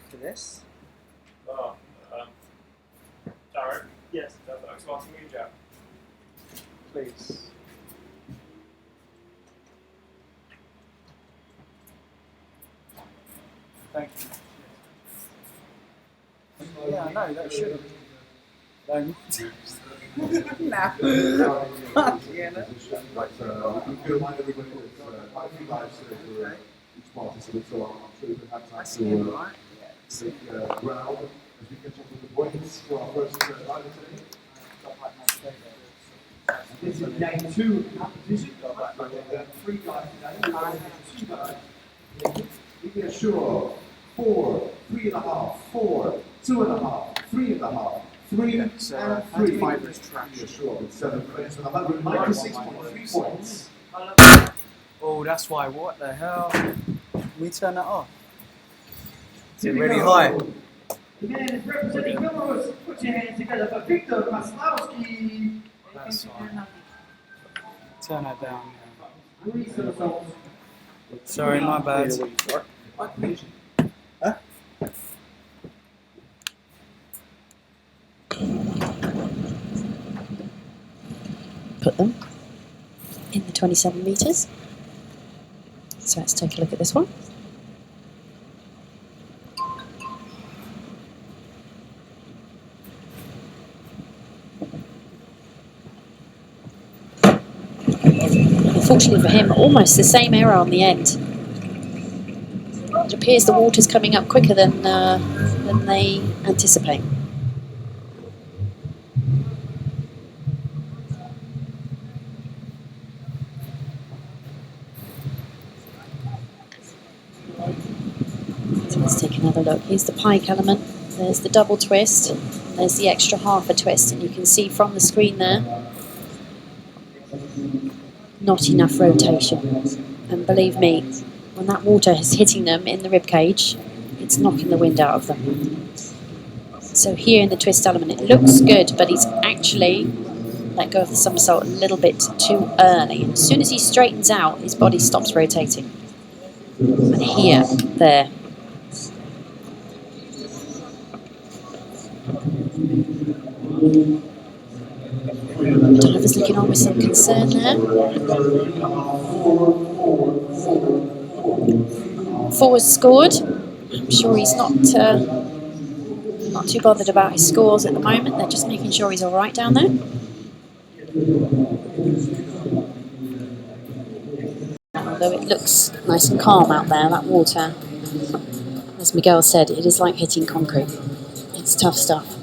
for this. Darren? Yes. Starting with you, Jack. Please. Thank you. Yeah, no, that should. No. Fuck yeah, no. I see him, right? Round as we catch up with the points for our first rider today. This is game 2 competition. 3 guys today, 2 guys. We can assure 4, 3.5, 4, 2.5, 3.5, 3 and 3. 5 track. Sure, with 7 points and 196.3 points. Oh, that's why. What the hell? Can we turn that off? Is it really high? Again, representing Belarus, put your hands together for Victor Maslowski. That's fine. Turn that down. Yeah. Sorry, my bad. Huh? Put them in the 27 metres. So let's take a look at this one. Unfortunately for him, almost the same error on the end. It appears the water's coming up quicker than they anticipate. So let's take another look. Here's the pike element. There's the double twist. There's the extra half a twist, and you can see from the screen there, not enough rotation. And believe me, when that water is hitting them in the rib cage, it's knocking the wind out of them. So here in the twist element, it looks good, but he's actually let go of the somersault a little bit too early. And as soon as he straightens out, his body stops rotating. And here, there. Diver's looking on with some concern there. 4 was scored. I'm sure he's not too bothered about his scores at the moment. They're just making sure he's all right down there. Although it looks nice and calm out there, that water, as Miguel said, it is like hitting concrete. It's tough stuff.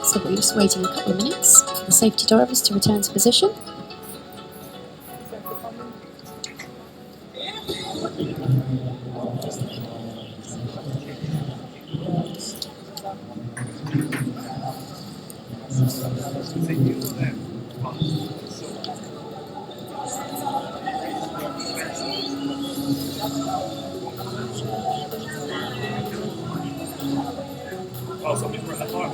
So we're just waiting a couple of minutes for the safety divers to return to position. Oh, somebody's run that fire.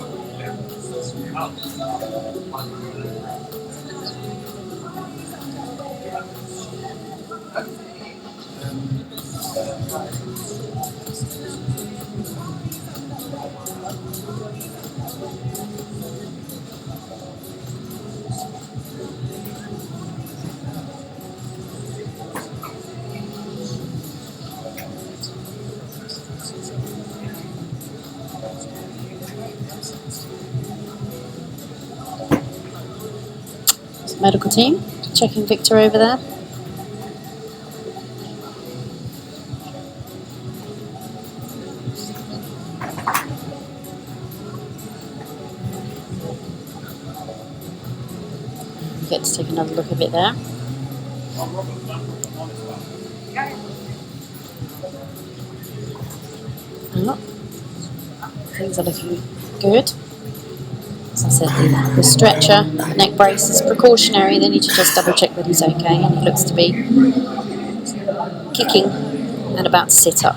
Medical team checking Victor over there. Get to take another look at it there. Oh, things are looking good. As I said, the stretcher, the neck brace is precautionary. They need to just double check that he's okay, and he looks to be kicking and about to sit up.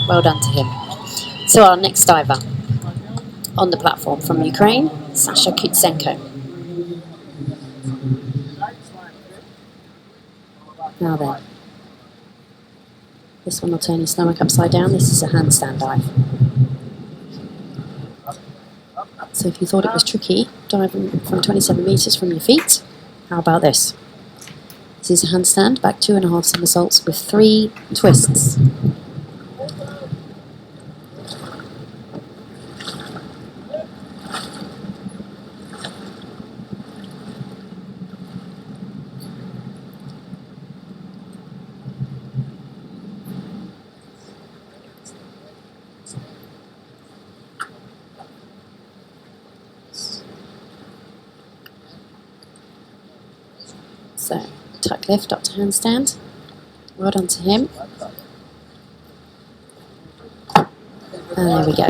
Well done to him. So our next diver on the platform from Ukraine, Sasha Kutsenko. Now then, this one will turn your stomach upside down. This is a handstand dive. So if you thought it was tricky, diving from 27 metres from your feet, how about this? This is a handstand, back 2.5 somersaults with 3 twists. So, tuck lift up to handstand. Well done to him. And there we go.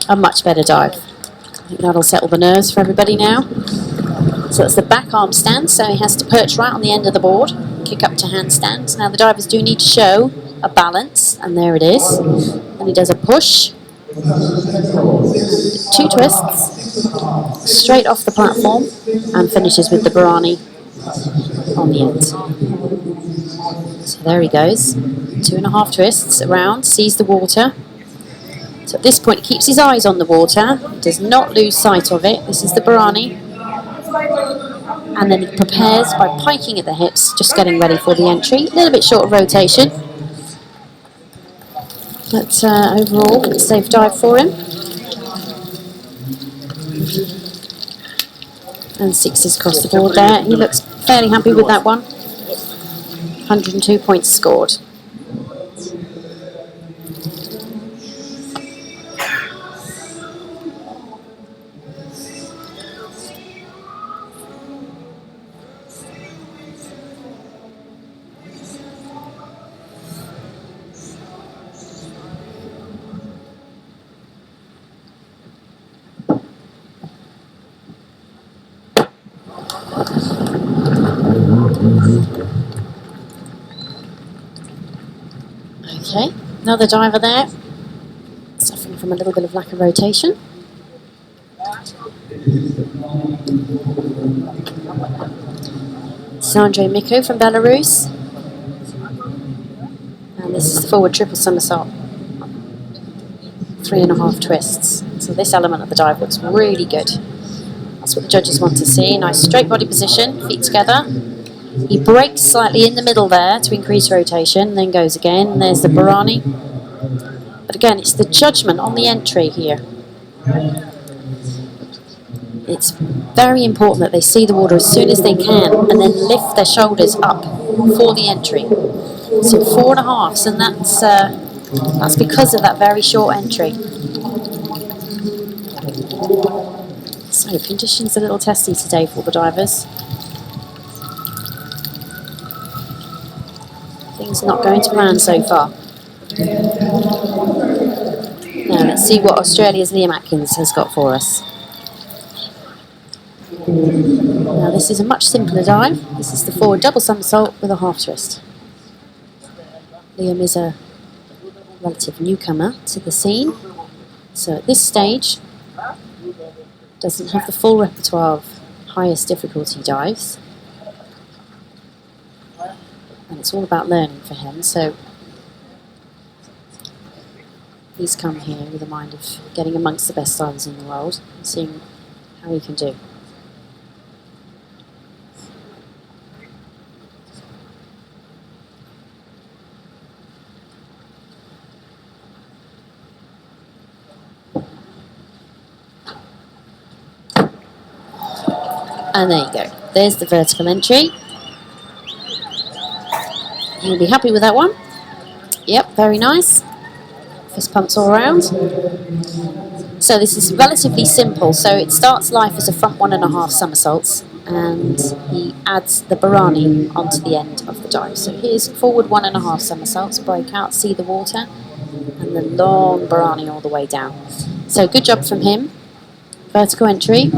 A much better dive. I think that'll settle the nerves for everybody now. So that's the back arm stand, so he has to perch right on the end of the board, kick up to handstand. Now the divers do need to show a balance, and there it is. And he does a push, 2 twists, straight off the platform, and finishes with the Barani on the end. So there he goes, 2.5 twists around, sees the water. So at this point he keeps his eyes on the water, does not lose sight of it. This is the Barani. And then he prepares by piking at the hips, just getting ready for the entry. A little bit short of rotation. But overall, a safe dive for him. And 6s across the board there. He looks fairly happy with that one. 102 points scored. Okay, another diver there, suffering from a little bit of lack of rotation. Sandro Miko from Belarus. And this is the forward triple somersault. 3.5 twists. So this element of the dive looks really good. That's what the judges want to see. Nice straight body position, feet together. He breaks slightly in the middle there to increase rotation, then goes again, and there's the Barani. But again, it's the judgment on the entry here. It's very important that they see the water as soon as they can, and then lift their shoulders up for the entry. So 4.5s, and that's because of that very short entry. So conditions a little testy today for the divers. Things are not going to plan so far. Now let's see what Australia's Liam Atkins has got for us. Now this is a much simpler dive. This is the forward double somersault with a half twist. Liam is a relative newcomer to the scene, so at this stage doesn't have the full repertoire of highest difficulty dives. And it's all about learning for him, so he's come here with a mind of getting amongst the best divers in the world and seeing how he can do. And there you go, there's the vertical entry. You'll be happy with that one. Yep, very nice. Fist pumps all around. So this is relatively simple. So it starts life as a front 1.5 somersaults, and he adds the Barani onto the end of the dive. So here's forward 1.5 somersaults, break out, see the water, and the long Barani all the way down. So good job from him. Vertical entry.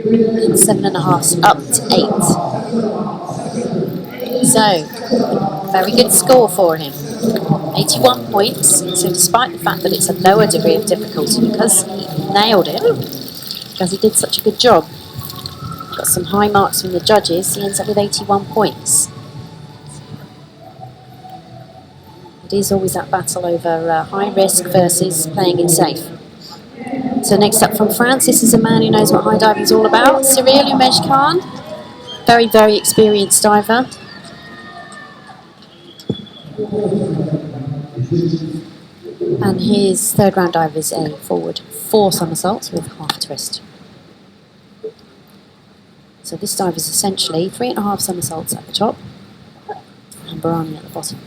And 7.5s up to 8. So, very good score for him. 81 points. So despite the fact that it's a lower degree of difficulty, because he nailed it, because he did such a good job. Got some high marks from the judges. He ends up with 81 points. It is always that battle over high risk versus playing it safe. So next up from France, this is a man who knows what high diving is all about. Cyril Umej-Khan, very, very experienced diver. And his third round dive is a forward 4 somersaults with half a twist. So this dive is essentially 3.5 somersaults at the top and Barani at the bottom.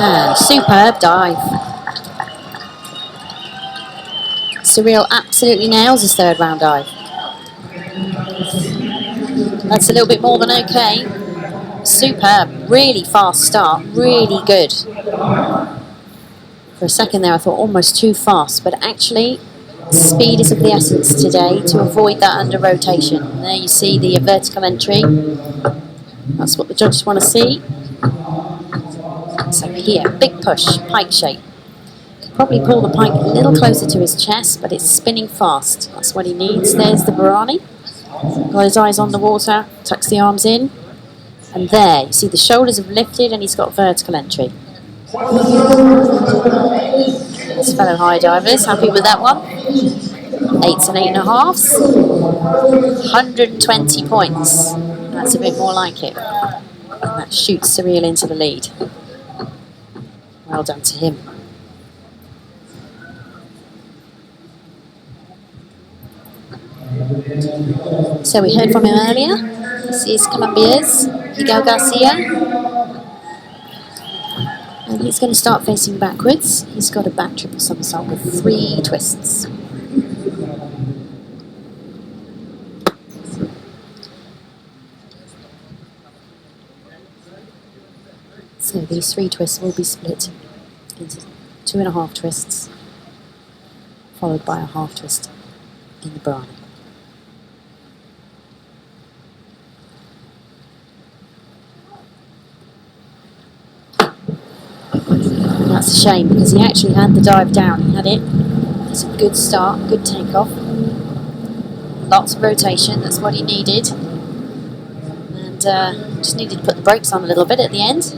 And superb dive. Cyril absolutely nails his third round dive. That's a little bit more than okay. Superb, really fast start, really good. For a second there I thought almost too fast, but actually speed is of the essence today to avoid that under rotation. And there you see the vertical entry. That's what the judges want to see. So here, big push, pike shape. Could probably pull the pike a little closer to his chest, but it's spinning fast. That's what he needs. There's the Barani. Got his eyes on the water, tucks the arms in. And there, you see the shoulders have lifted and he's got vertical entry. His fellow high divers, happy with that one. 8s and 8.5s. 120 points. That's a bit more like it. And that shoots Cyril into the lead. Well done to him. So we heard from him earlier. This is Colombia's Miguel Garcia. And he's going to start facing backwards. He's got a back triple somersault with 3 twists. So these 3 twists will be split into 2.5 twists, followed by a half twist in the Barani. And that's a shame because he actually had the dive down. He had it. It's a good start, good takeoff. Lots of rotation, that's what he needed. And just needed to put the brakes on a little bit at the end.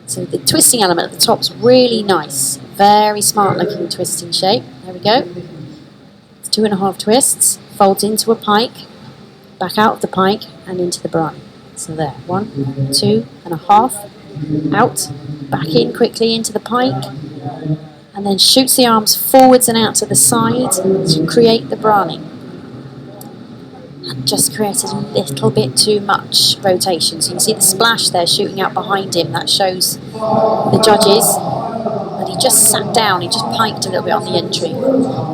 So the twisting element at the top is really nice. Very smart looking twisting shape. There we go. It's 2.5 twists. Folds into a pike. Back out of the pike and into the Barani. So there. 1, 2.5. Out. Back in quickly into the pike. And then shoots the arms forwards and out to the side to create the Barani. And just created a little bit too much rotation. So you can see the splash there shooting out behind him. That shows the judges that he just sat down, he just piked a little bit on the entry.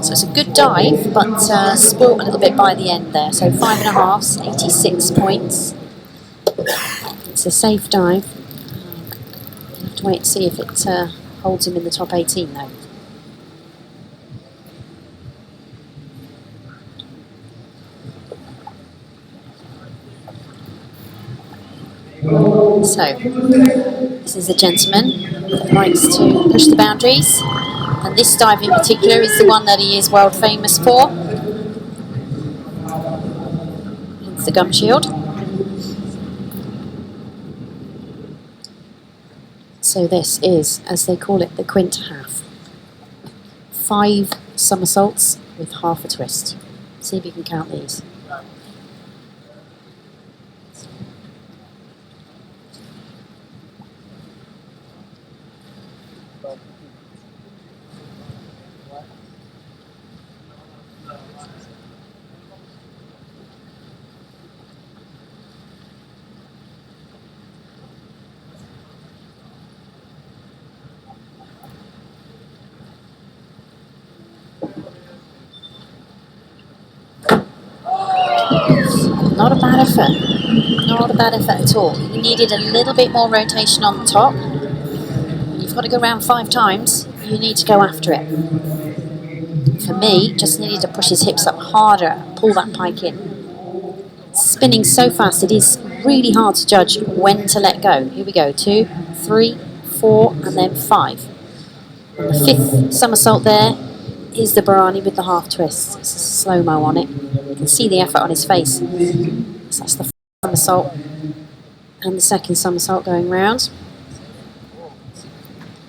So it's a good dive, but sport a little bit by the end there. So 5.5s, 86 points. It's a safe dive. We'll have to wait to see if it holds him in the top 18 though. So, this is a gentleman that likes to push the boundaries, and this dive in particular is the one that he is world famous for. It's the gum shield. So this is, as they call it, the quint half. 5 somersaults with half a twist. See if you can count these. Not a bad effort. Not a bad effort at all. You needed a little bit more rotation on the top. You've got to go around 5 times. You need to go after it. For me, just needed to push his hips up harder, pull that pike in. Spinning so fast, it is really hard to judge when to let go. Here we go, 2, 3, 4, and then 5. And the 5th somersault there is the Barani with the half twist. It's a slow-mo on it. You can see the effort on his face. So that's the 1st somersault and the 2nd somersault going round.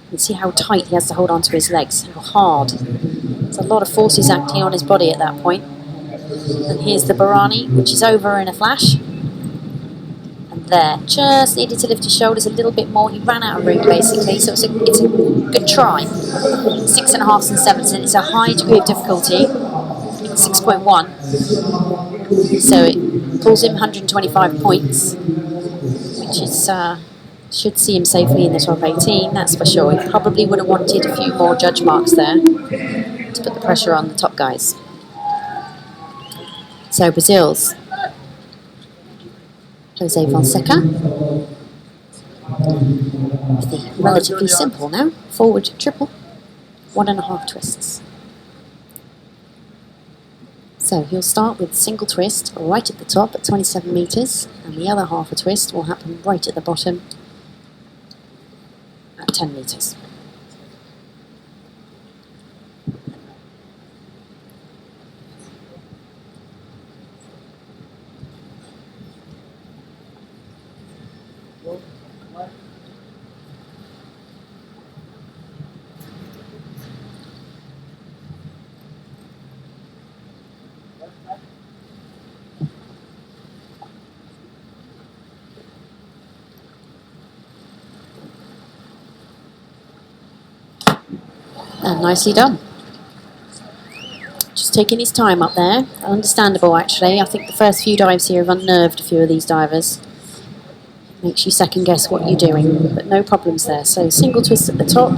You can see how tight he has to hold on to his legs, how hard. There's a lot of forces acting on his body at that point. And here's the Barani, which is over in a flash. And there, just needed to lift his shoulders a little bit more. He ran out of room basically, so it's a good try. 6.5s and 7s, and it's a high degree of difficulty, 6.1. So it pulls him 125 points, which is should see him safely in the top 18, that's for sure. He probably would have wanted a few more judge marks there to put the pressure on the top guys. So Brazil's Jose Fonseca with the relatively simple now forward triple, 1.5 twists. So he'll start with single twist right at the top at 27 meters, and the other half a twist will happen right at the bottom at 10 meters. And nicely done. Just taking his time up there. Understandable actually. I think the first few dives here have unnerved a few of these divers. Makes you second guess what you're doing, but no problems there. So single twist at the top,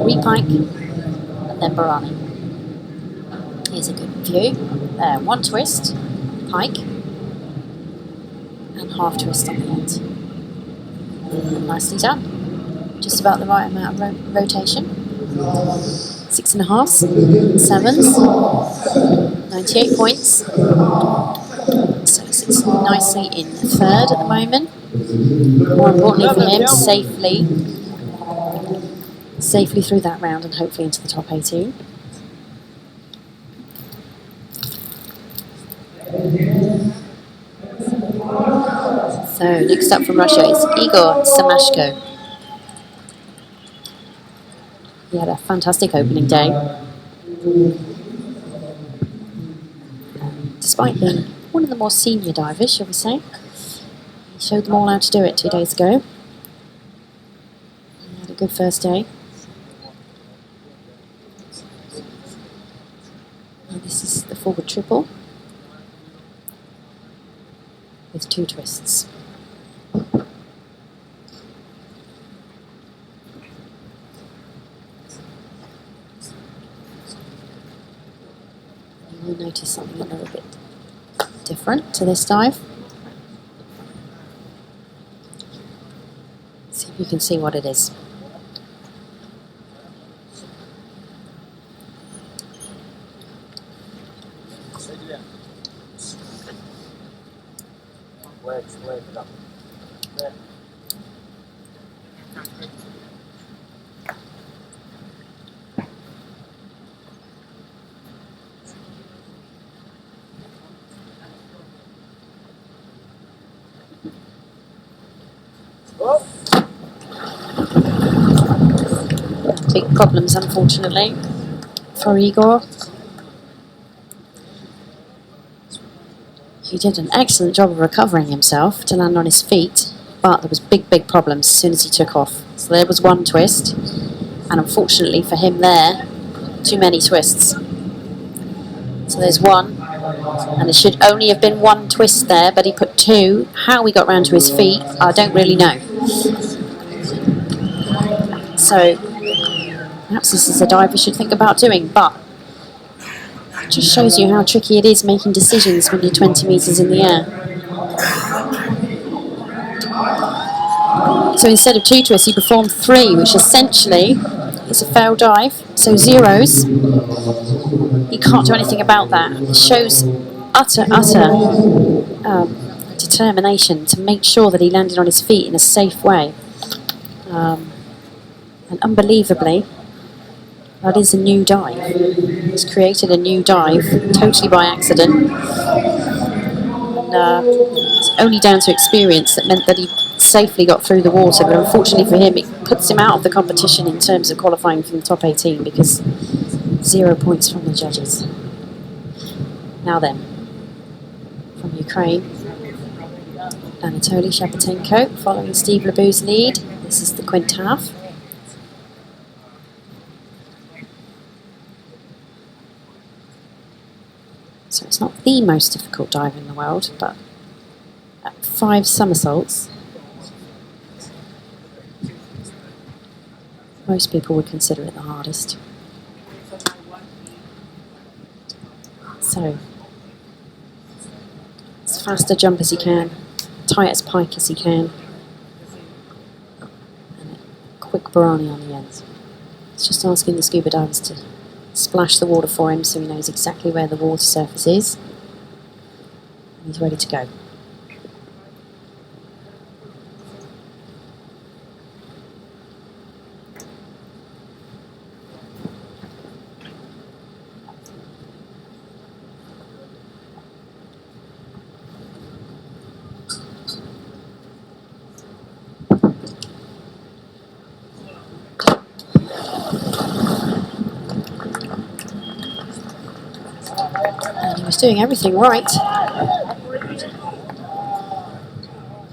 re-pike, and then Barani. Here's a good view. There, 1 twist, pike, and half twist on the end. And nicely done. Just about the right amount of rotation. 6.5s, 7s, 98 points. So sits nicely in 3rd at the moment. More importantly for him, safely through that round and hopefully into the top 18. So next up from Russia is Igor Samashko. He had a fantastic opening day. Despite being one of the more senior divers, shall we say. He showed them all how to do it 2 days ago. He had a good first day. And this is the forward triple with 2 twists. You will notice something a little bit different to this dive. See if you can see what it is. Big problems, unfortunately, for Igor. He did an excellent job of recovering himself to land on his feet, but there was big problems as soon as he took off. So there was 1 twist, and unfortunately for him there, too many twists. So there's 1, and there should only have been 1 twist there, but he put 2. How he got round to his feet, I don't really know. So perhaps this is a dive we should think about doing, but it just shows you how tricky it is making decisions when you're 20 metres in the air. So instead of 2 twists, he performed 3, which essentially is a failed dive. So 0s, you can't do anything about that. It shows utter determination to make sure that he landed on his feet in a safe way. And unbelievably, that is a new dive. He's created a new dive totally by accident. And it's only down to experience that meant that he safely got through the water. But unfortunately for him, it puts him out of the competition in terms of qualifying from the top 18 because 0 points from the judges. Now then, from Ukraine, Anatoly Shapatenko following Steve Lebu's lead. This is the quintave. So it's not the most difficult dive in the world, but at 5 somersaults, most people would consider it the hardest. So, as fast a jump as he can, tight as pike as he can, and a quick barani on the end. It's just asking the scuba divers to splash the water for him so he knows exactly where the water surface is. And he's ready to go. And he was doing everything right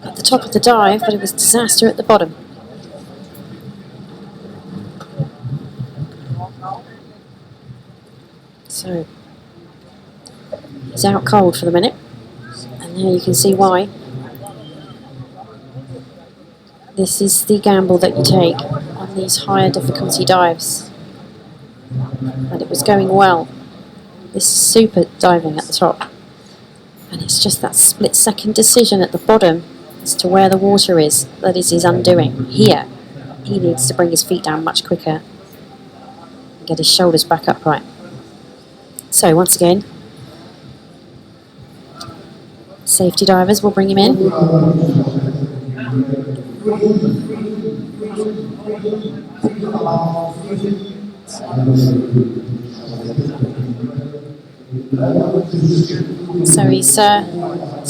at the top of the dive, but it was disaster at the bottom. So he's out cold for the minute, and there you can see why. This is the gamble that you take on these higher difficulty dives. And it was going well. This is super diving at the top. And it's just that split-second decision at the bottom as to where the water is that is his undoing. Here, he needs to bring his feet down much quicker and get his shoulders back upright. So once again, safety divers will bring him in. So he's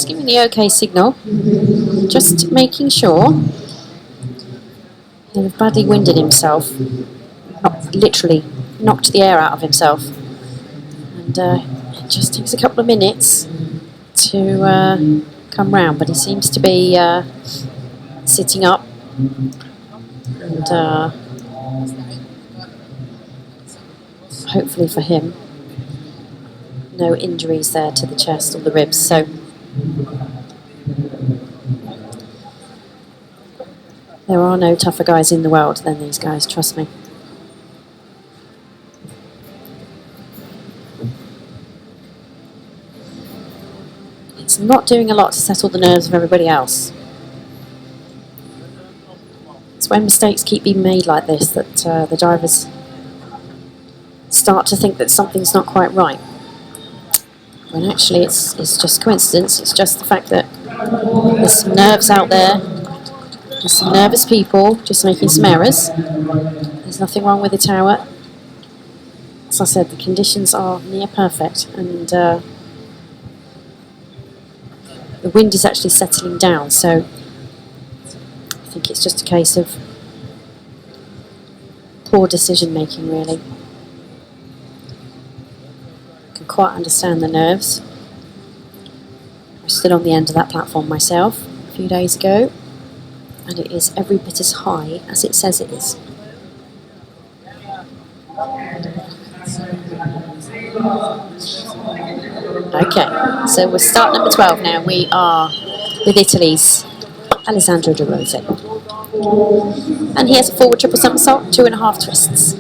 giving the OK signal, just making sure he'll have badly winded himself, literally knocked the air out of himself. And it just takes a couple of minutes to come round, but he seems to be sitting up and hopefully for him no injuries there to the chest or the ribs. So there are no tougher guys in the world than these guys, trust me. It's not doing a lot to settle the nerves of everybody else. It's when mistakes keep being made like this that the divers start to think that something's not quite right. When actually it's just coincidence. It's just the fact that there's some nerves out there. There's some nervous people just making some errors. There's nothing wrong with the tower. As I said, the conditions are near perfect, and the wind is actually settling down, so I think it's just a case of poor decision making, really. I can quite understand the nerves. I stood on the end of that platform myself a few days ago, and it is every bit as high as it says it is. Okay, so we're start number 12 now. We are with Italy's Alessandro De Rose. And he has a forward triple somersault, 2.5 twists.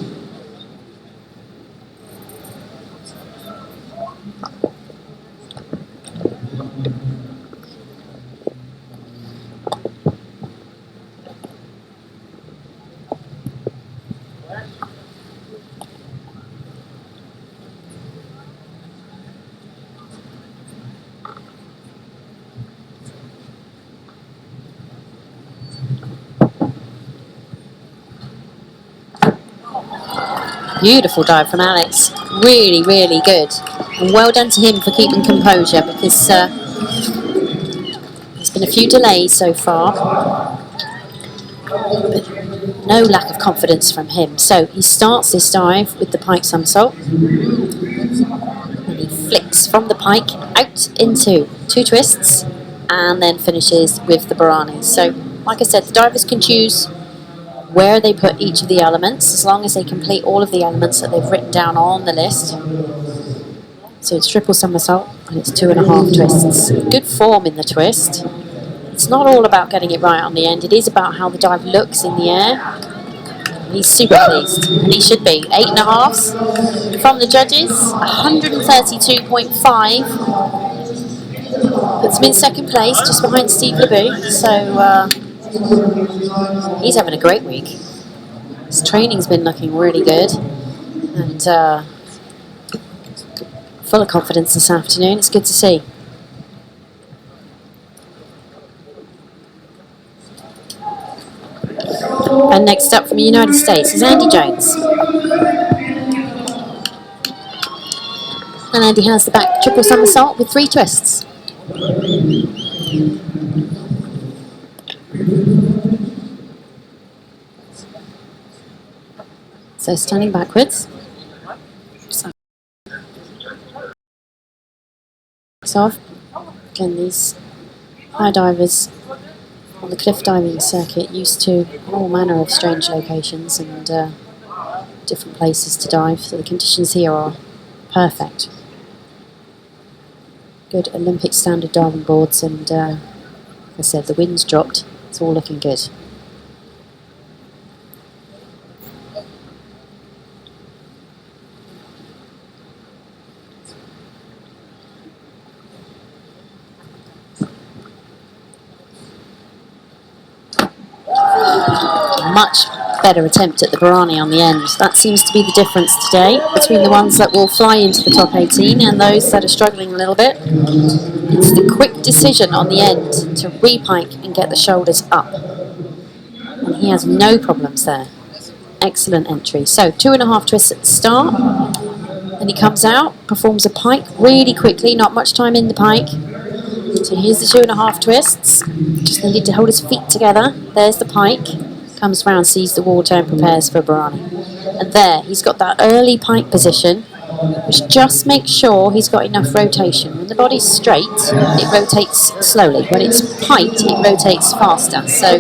Beautiful dive from Alex. Really, really good. And well done to him for keeping composure, because there's been a few delays so far. But no lack of confidence from him. So he starts this dive with the pike somersault. And he flicks from the pike out into 2 twists and then finishes with the Bharani. So, like I said, the divers can choose where they put each of the elements, as long as they complete all of the elements that they've written down on the list. So it's triple somersault and it's 2.5 twists. Good form in the twist. It's not all about getting it right on the end, it is about how the dive looks in the air. He's super pleased, and he should be. 8.5s from the judges, 132.5. Puts him in second place, just behind Steve LeBou. So he's having a great week. His training's been looking really good, and full of confidence this afternoon. It's good to see. And next up from the United States is Andy Jones. And Andy has the back triple somersault with 3 twists. So standing backwards. So again, these high divers on the cliff diving circuit used to all manner of strange locations and different places to dive, so the conditions here are perfect. Good Olympic standard diving boards, and like I said, the wind's dropped, it's all looking good. Much better attempt at the Bharani on the end. That seems to be the difference today between the ones that will fly into the top 18 and those that are struggling a little bit. It's the quick decision on the end to re-pike and get the shoulders up. And he has no problems there. Excellent entry. So 2.5 twists at the start. Then he comes out, performs a pike really quickly, not much time in the pike. So here's the 2.5 twists. Just needed to hold his feet together. There's the pike. Comes round, sees the water and prepares for Bharani. And there, he's got that early pike position, which just makes sure he's got enough rotation. When the body's straight, it rotates slowly. When it's piked, it rotates faster. So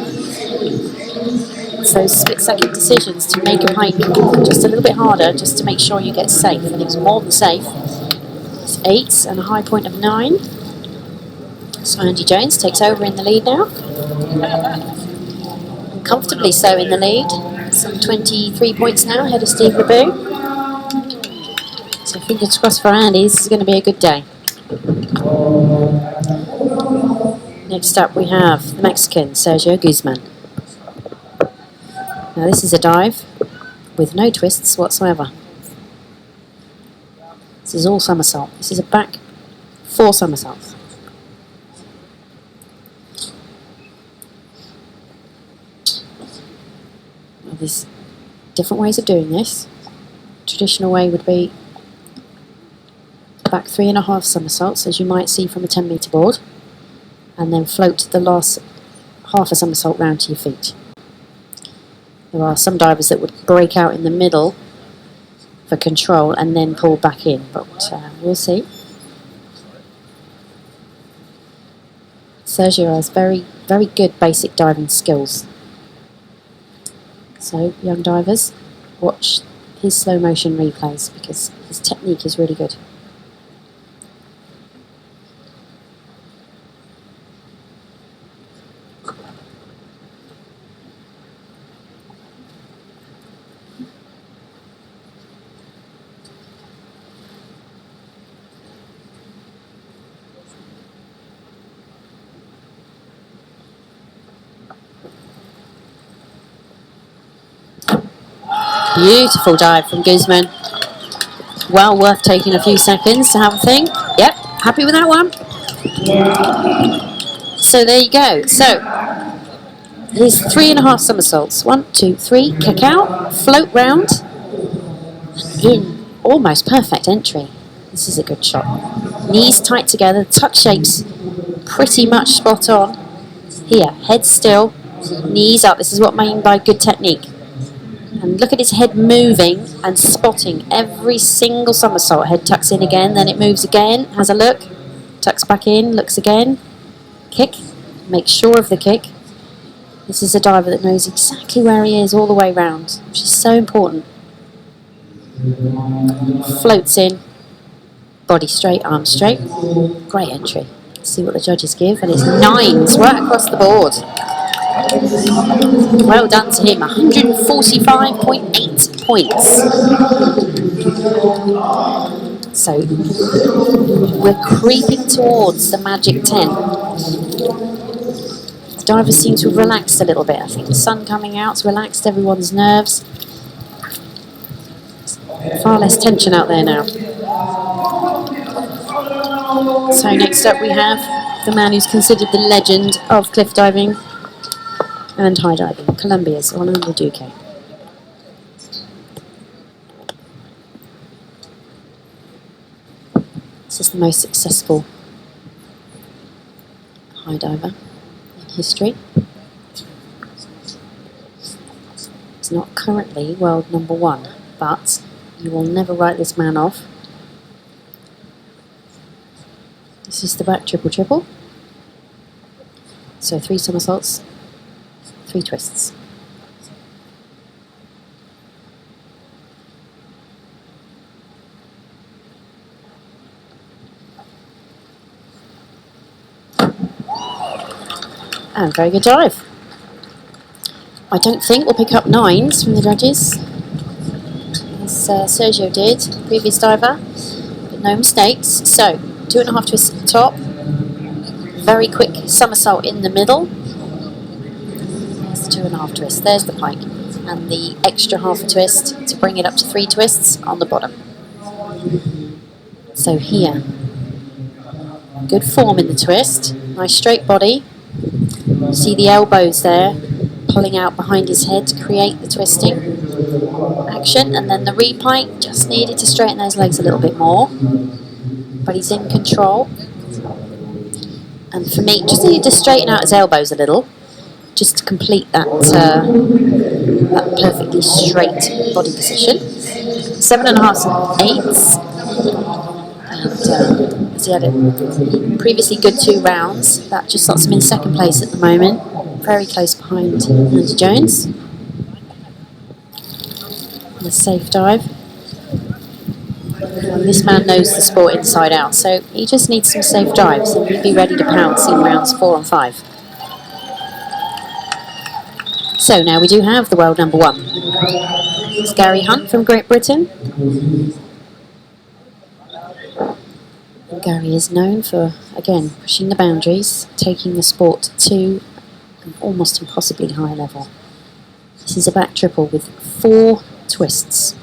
it's those split-second decisions to make a pike just a little bit harder, just to make sure you get safe. And it was more than safe. It's 8 and a high point of 9. So Andy Jones takes over in the lead now. Comfortably so in the lead. Some 23 points now ahead of Steve LeBou. So fingers crossed for Andy, this is going to be a good day. Next up we have the Mexican, Sergio Guzman. Now this is a dive with no twists whatsoever. This is all somersault. This is a back 4 somersaults. There's different ways of doing this. Traditional way would be back 3.5 somersaults, as you might see from a 10-metre board, and then float the last half a somersault round to your feet. There are some divers that would break out in the middle for control and then pull back in, but we'll see. Sergio has very, very good basic diving skills. So, young divers, watch his slow motion replays because his technique is really good. Beautiful dive from Guzman. Well worth taking a few seconds to have a think. Yep, happy with that one. So there you go. So here's 3.5 somersaults. 1, 2, 3. Kick out, float round, In, almost perfect entry. This is a good shot. Knees tight together, tuck shapes pretty much spot on. Here, head still, knees up. This is what I mean by good technique. And look at his head moving and spotting every single somersault. Head tucks in again, then it moves again, has a look, tucks back in, looks again, kick, make sure of the kick. This is a diver that knows exactly where he is all the way round, which is so important. Floats in, body straight, arms straight. Great entry. Let's see what the judges give, and it's 9s right across the board. Well done to him, 145.8 points. So we're creeping towards the magic 10. The divers seem to have relaxed a little bit. I think the sun coming out's relaxed everyone's nerves. Far less tension out there now. So next up we have the man who's considered the legend of cliff diving and high diving, Colombia's Orlando Duque. This is the most successful high diver in history. He's not currently world number 1, but you will never write this man off. This is the back triple triple. So 3 somersaults, 3 twists. And very good dive. I don't think we'll pick up 9s from the judges, as Sergio did, previous diver, but no mistakes. So 2.5 twists at the top, very quick somersault in the middle. There's 2.5 twists, there's the pike, and the extra half a twist to bring it up to 3 twists on the bottom. So here, good form in the twist, nice straight body. See the elbows there, pulling out behind his head to create the twisting action, and then the repike, just needed to straighten those legs a little bit more, but he's in control. And for me, just needed to straighten out his elbows a little, just to complete that, that perfectly straight body position. 7.5 8s, and as he had a previously good 2 rounds, that just slots him in 2nd place at the moment, very close behind Andy Jones. And a safe dive. And this man knows the sport inside out, so he just needs some safe dives and he'd be ready to pounce in rounds 4 and 5. So now we do have the world number 1. It's Gary Hunt from Great Britain. And Gary is known for, again, pushing the boundaries, taking the sport to an almost impossibly high level. This is a back triple with 4 twists.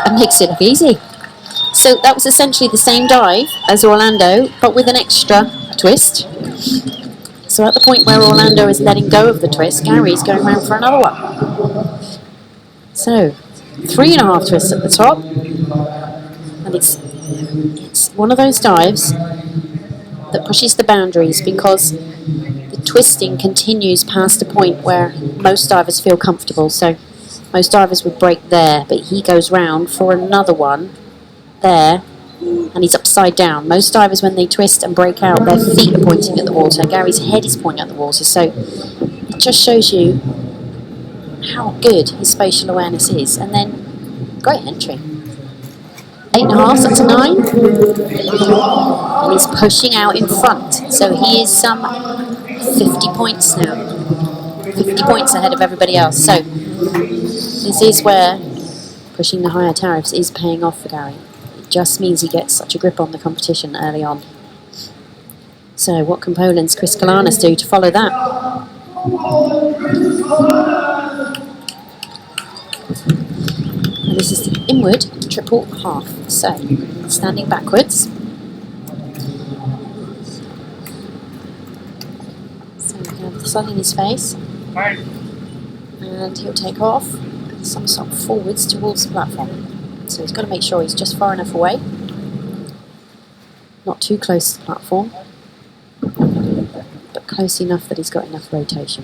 And makes it look easy. So that was essentially the same dive as Orlando, but with an extra twist. So at the point where Orlando is letting go of the twist, Gary's going around for another one. So 3.5 twists at the top, and it's one of those dives that pushes the boundaries because the twisting continues past a point where most divers feel comfortable. So most divers would break there, but he goes round for another one there, and he's upside down. Most divers, when they twist and break out, their feet are pointing at the water. Gary's head is pointing at the water, so it just shows you how good his spatial awareness is. And then, great entry. 8.5 up to 9, and he's pushing out in front. So he is some 50 points now. 50 points ahead of everybody else. So this is where pushing the higher tariffs is paying off for Gary. It just means he gets such a grip on the competition early on. So what can Poland's Chris Kalanis do to follow that? And this is the inward triple half. So, standing backwards. So we have the sun in his face. And he'll take off and somersault forwards towards the platform. So he's got to make sure he's just far enough away. Not too close to the platform, but close enough that he's got enough rotation.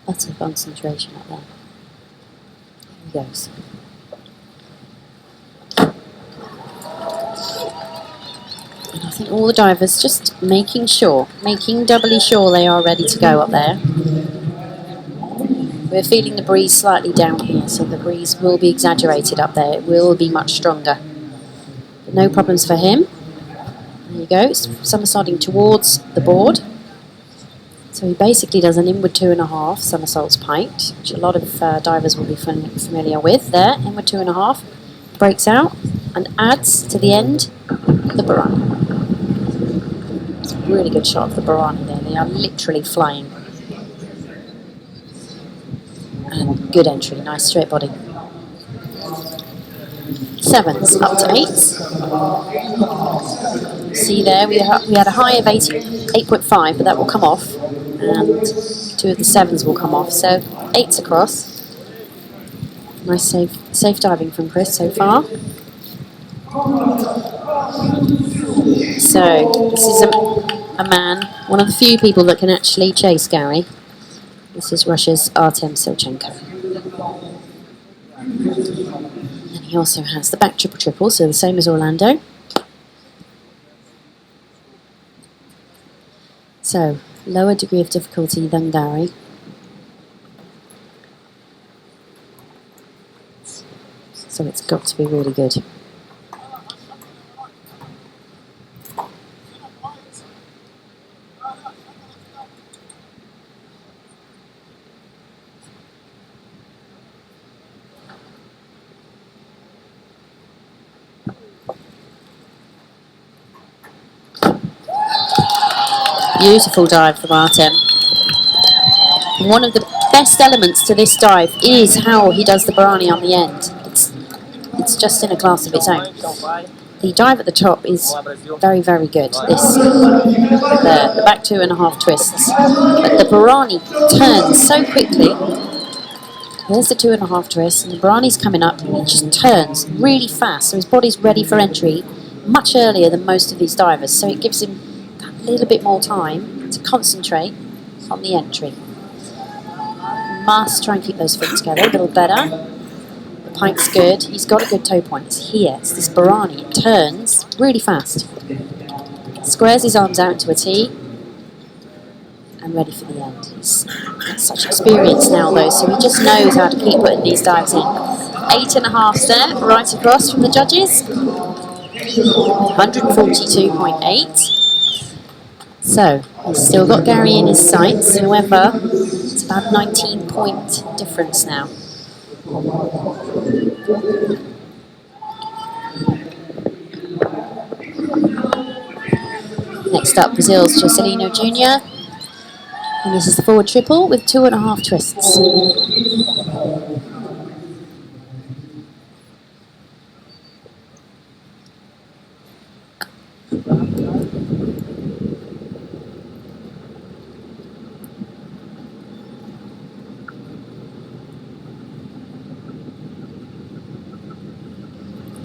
Utter concentration up there. Here he goes. And I think all the divers just making doubly sure they are ready to go up there. We're feeling the breeze slightly down here, so the breeze will be exaggerated up there. It will be much stronger. But no problems for him. There you go, somersaulting towards the board. So he basically does an inward 2.5 somersaults pint, which a lot of divers will be familiar with. There, inward 2.5, breaks out and adds to the end the Barani. It's a really good shot of the Barani there. They are literally flying. And good entry, nice straight body. 7s up to 8s. See there, we had a high of 8.5, but that will come off. And 2 of the 7s will come off, so 8s across. Nice safe diving from Chris so far. So this is a man, one of the few people that can actually chase Gary. This is Russia's Artem Silchenko. And he also has the back triple, so the same as Orlando. So, lower degree of difficulty than Gary. So it's got to be really good. Beautiful dive from Artem. One of the best elements to this dive is how he does the Barani on the end. It's just in a class of its own. The dive at the top is very, very good. This, the back 2.5 twists. But the Barani turns so quickly. There's the 2.5 twist, and the Barani's coming up, and he just turns really fast. So his body's ready for entry much earlier than most of these divers. So it gives him a little bit more time to concentrate on the entry. Must try and keep those feet together a little better. The pint's good. He's got a good toe point. It's here. It's this Barani. It turns really fast. Squares his arms out into a T. And ready for the end. He's got such experience now though, so he just knows how to keep putting these dives in. 8.5 there, right across from the judges. 142.8. So, he's still got Gary in his sights, however, it's about 19-point difference now. Next up, Brazil's Jocelino Jr. And this is the forward triple with 2.5 twists.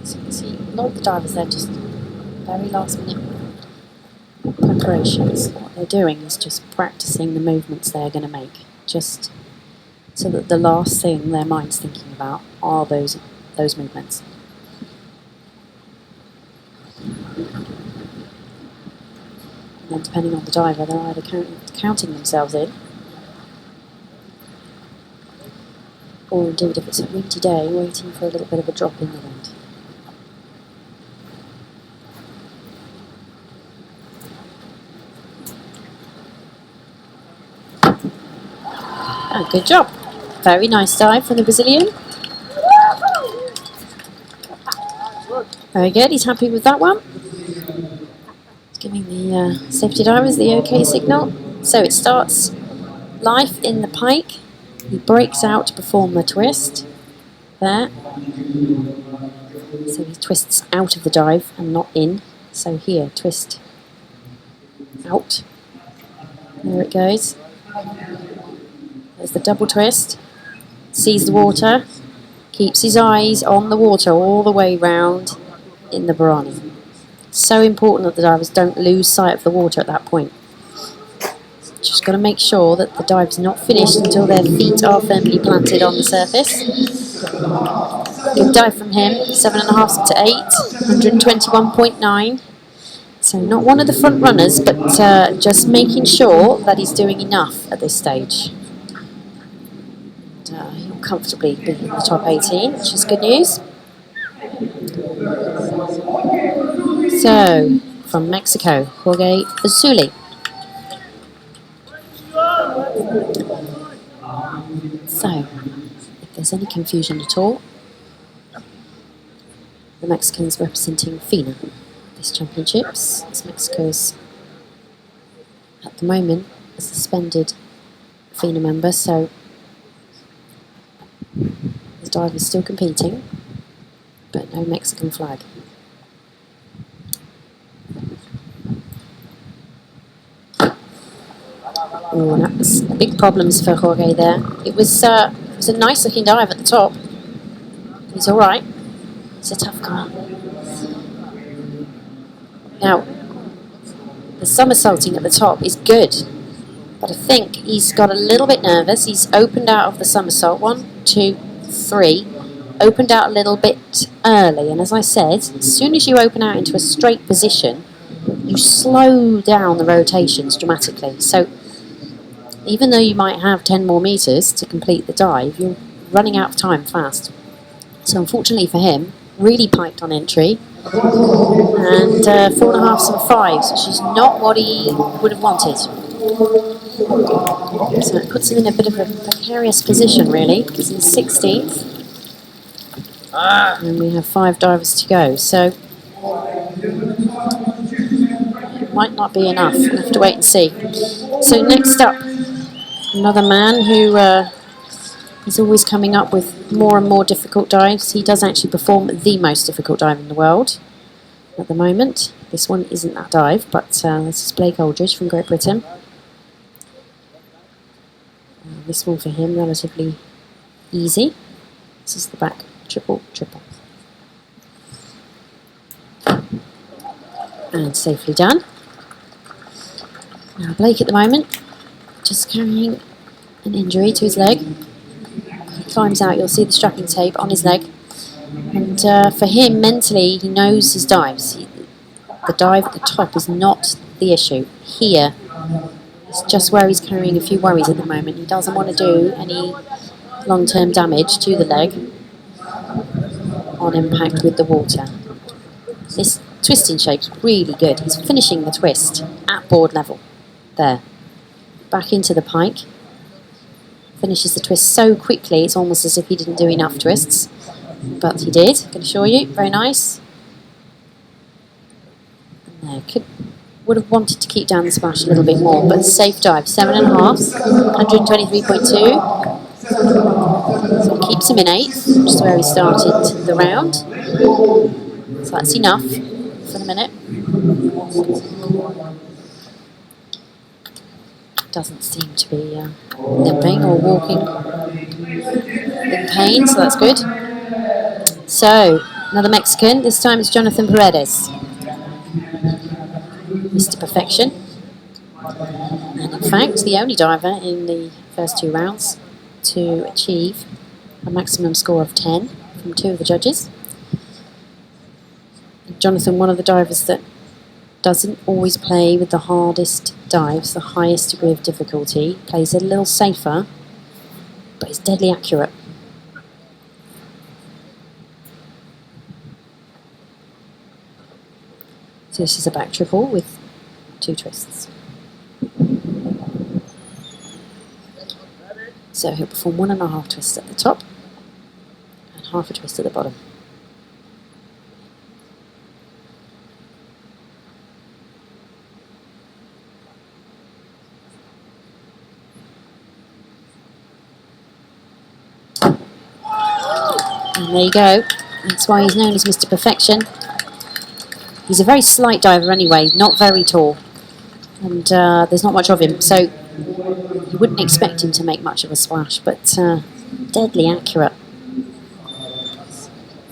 So you can see a lot of the divers there just very last minute preparations. What they're doing is just practicing the movements they're going to make, just so that the last thing their mind's thinking about are those movements. And then depending on the diver, they're either counting themselves in, or indeed if it's a windy day, waiting for a little bit of a drop in the wind. Ah, good job. Very nice dive from the Brazilian. Very good, he's happy with that one. He's giving the safety divers the OK signal. So it starts life in the pike. He breaks out to perform the twist. There. So he twists out of the dive and not in. So here, twist out. There it goes. There's the double twist. Sees the water. Keeps his eyes on the water all the way round in the Barani. So important that the divers don't lose sight of the water at that point. Just got to make sure that the dive's not finished until their feet are firmly planted on the surface. Good dive from him, 7.5 to 8, 121.9. So not one of the front runners, but just making sure that he's doing enough at this stage. And, he'll comfortably be in the top 18, which is good news. So, from Mexico, Jorge Azuli. So, if there's any confusion at all, the Mexicans representing FINA this championships. As Mexico's at the moment a suspended FINA member, so the diver's still competing, but no Mexican flag. Oh, that was big problems for Jorge there. It was a nice looking dive at the top. He's alright. He's a tough guy. Now, the somersaulting at the top is good, but I think he's got a little bit nervous. He's opened out of the somersault. 1, 2, 3. Opened out a little bit early, and as I said, as soon as you open out into a straight position, you slow down the rotations dramatically. So even though you might have 10 more meters to complete the dive, you're running out of time fast. So unfortunately for him, really piked on entry, and 4.5s and 5s, which is not what he would have wanted. So it puts him in a bit of a precarious position, really, because he's 16th, and we have 5 divers to go. So it might not be enough. We'll have to wait and see. So next up, another man who is always coming up with more and more difficult dives. He does actually perform the most difficult dive in the world at the moment. This one isn't that dive, but this is Blake Aldridge from Great Britain. This one for him, relatively easy. This is the back triple, triple. And safely done. Now Blake at the moment, just carrying an injury to his leg. He climbs out, you'll see the strapping tape on his leg. And for him, mentally, he knows his dives. The dive at the top is not the issue. Here, it's just where he's carrying a few worries at the moment. He doesn't want to do any long-term damage to the leg on impact with the water. This twisting shape's really good. He's finishing the twist at board level. There. Back into the pike. Finishes the twist so quickly, it's almost as if he didn't do enough twists. But he did, I can assure you. Very nice. And there, would have wanted to keep down the splash a little bit more, but safe dive. 7.5, 123.2. So it keeps him in 8th, which is where he started the round. So that's enough for the minute. Doesn't seem to be limping or walking in pain, so that's good. So, another Mexican, this time it's Jonathan Paredes. Mr. Perfection. And in fact, the only diver in the first 2 rounds to achieve a maximum score of 10 from 2 of the judges. And Jonathan, one of the divers that doesn't always play with the hardest dives, the highest degree of difficulty. Plays a little safer, but it's deadly accurate. So this is a back triple with 2 twists. So he'll perform 1.5 twists at the top and half a twist at the bottom. And there you go. That's why he's known as Mr. Perfection. He's a very slight diver anyway, not very tall. And there's not much of him, so you wouldn't expect him to make much of a splash, but deadly accurate.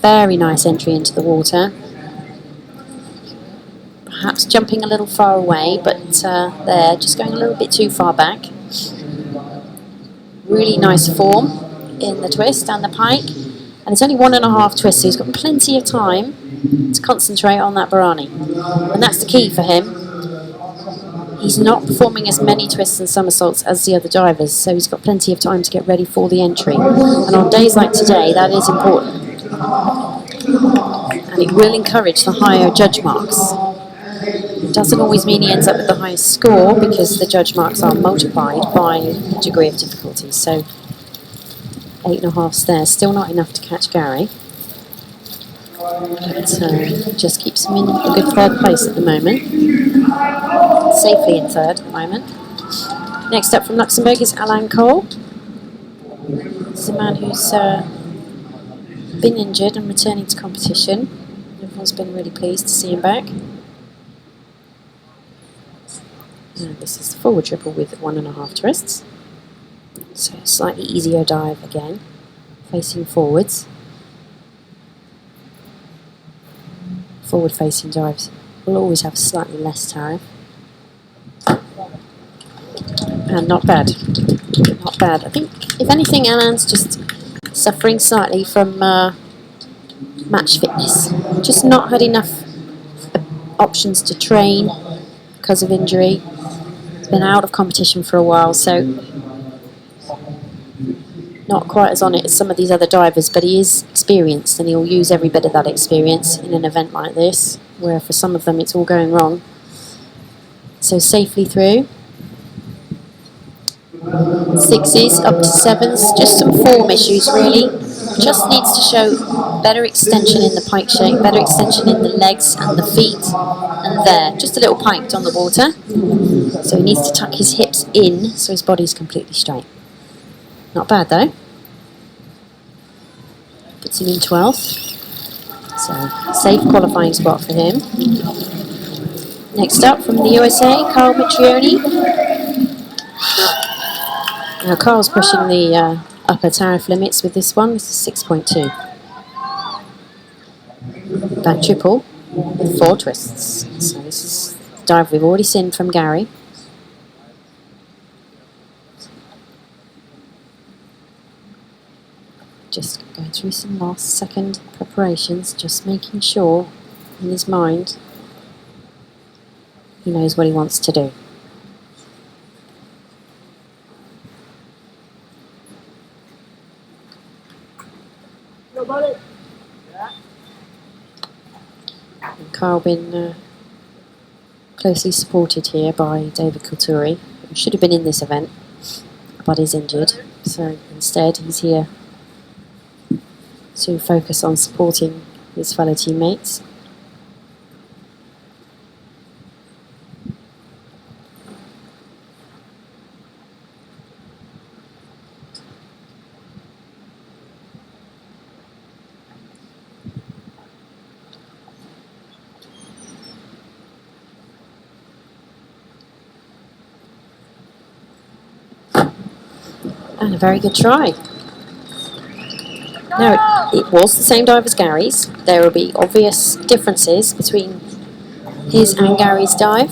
Very nice entry into the water. Perhaps jumping a little far away, but there, just going a little bit too far back. Really nice form in the twist and the pike. And it's only 1.5 twists, so he's got plenty of time to concentrate on that Barani. And that's the key for him. He's not performing as many twists and somersaults as the other divers, so he's got plenty of time to get ready for the entry. And on days like today, that is important. And it will encourage the higher judge marks. It doesn't always mean he ends up with the highest score, because the judge marks are multiplied by the degree of difficulty. So 8.5s there, still not enough to catch Gary. But just keeps him in a good 3rd place at the moment. Safely in 3rd at the moment. Next up from Luxembourg is Alain Cole. This is a man who's been injured and returning to competition. Everyone's been really pleased to see him back. And this is the forward triple with 1.5 twists. So slightly easier dive again, facing forwards. Forward facing dives will always have slightly less tariff. And not bad. Not bad. I think, if anything, Alain's just suffering slightly from match fitness. Just not had enough options to train because of injury. He's been out of competition for a while, so not quite as on it as some of these other divers, but he is experienced and he'll use every bit of that experience in an event like this, where for some of them it's all going wrong. So safely through. 6s up to 7s, just some form issues really. Just needs to show better extension in the pike shape, better extension in the legs and the feet, and there, just a little piked on the water. So he needs to tuck his hips in so his body's completely straight. Not bad though. Puts him in 12th. So, safe qualifying spot for him. Next up from the USA, Carl Mitrioni. Now Carl's pushing the upper tariff limits with this one. This is 6.2. Back triple with 4 twists. So this is the dive we've already seen from Gary. Just going through some last second preparations, just making sure in his mind he knows what he wants to do. And Carl been closely supported here by David Kulturi, who should have been in this event but is injured, so instead he's here to focus on supporting his fellow teammates. And a very good try. Now, it was the same dive as Gary's. There will be obvious differences between his and Gary's dive,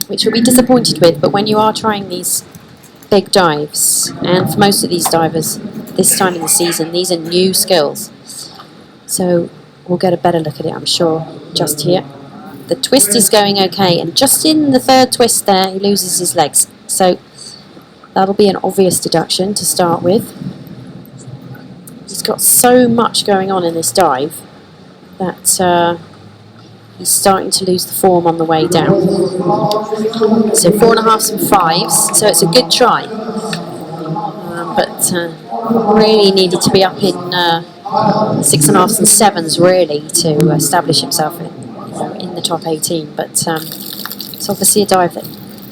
which you'll be disappointed with, but when you are trying these big dives, and for most of these divers this time in the season, these are new skills. So we'll get a better look at it, I'm sure, just here. The twist is going okay, and just in the third twist there, he loses his legs. So that'll be an obvious deduction to start with. He's got so much going on in this dive that he's starting to lose the form on the way down. So 4.5s and 5s, so it's a good try. But really needed to be up in 6.5s and 7s really to establish himself in the top 18. But it's obviously a dive that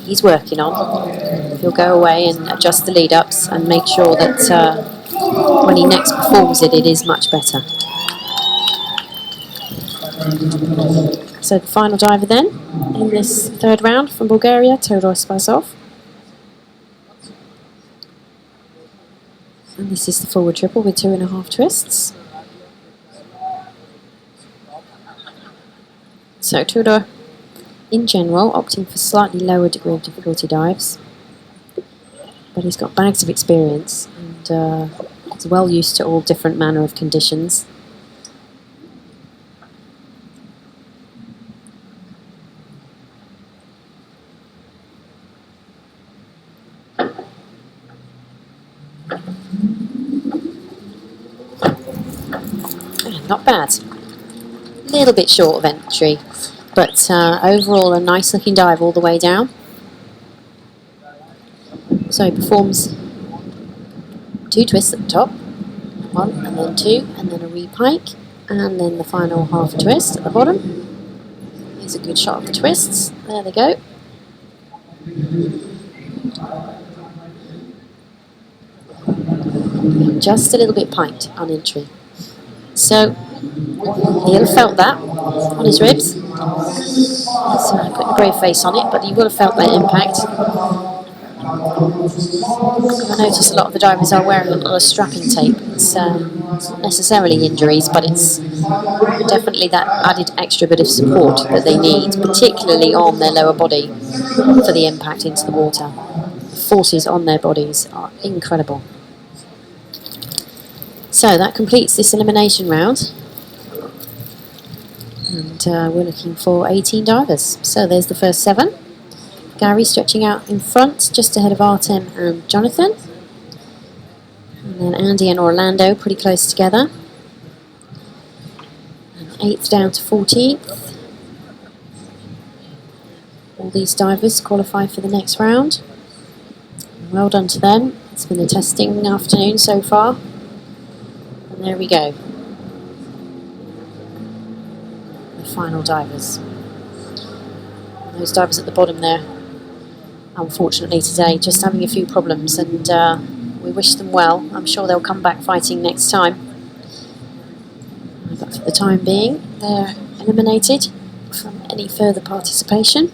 he's working on. He'll go away and adjust the lead-ups and make sure that when he next performs it, it is much better. So the final diver then in this third round from Bulgaria, Todor Spasov. And this is the forward triple with 2.5 twists. So Todor, in general, opting for slightly lower degree of difficulty dives. But he's got bags of experience and he's well used to all different manner of conditions. Not bad. A little bit short of entry, but overall a nice looking dive all the way down. So he performs 2 twists at the top, 1 and then 2, and then a repike, and then the final half twist at the bottom. Here's a good shot of the twists. There they go. Just a little bit piked on entry. So he'll have felt that on his ribs. He's putting a brave face on it, but he will have felt that impact. I notice a lot of the divers are wearing a lot of strapping tape. It's not necessarily injuries, but it's definitely that added extra bit of support that they need, particularly on their lower body for the impact into the water. The forces on their bodies are incredible. So that completes this elimination round, and we're looking for 18 divers. So there's the first 7. Gary stretching out in front, just ahead of Artem and Jonathan, and then Andy and Orlando pretty close together, and 8th down to 14th. All these divers qualify for the next round. Well done to them. It's been a testing afternoon so far. And there we go. The final divers. And those divers at the bottom there, unfortunately today, just having a few problems, and we wish them well. I'm sure they'll come back fighting next time. But for the time being, they're eliminated from any further participation.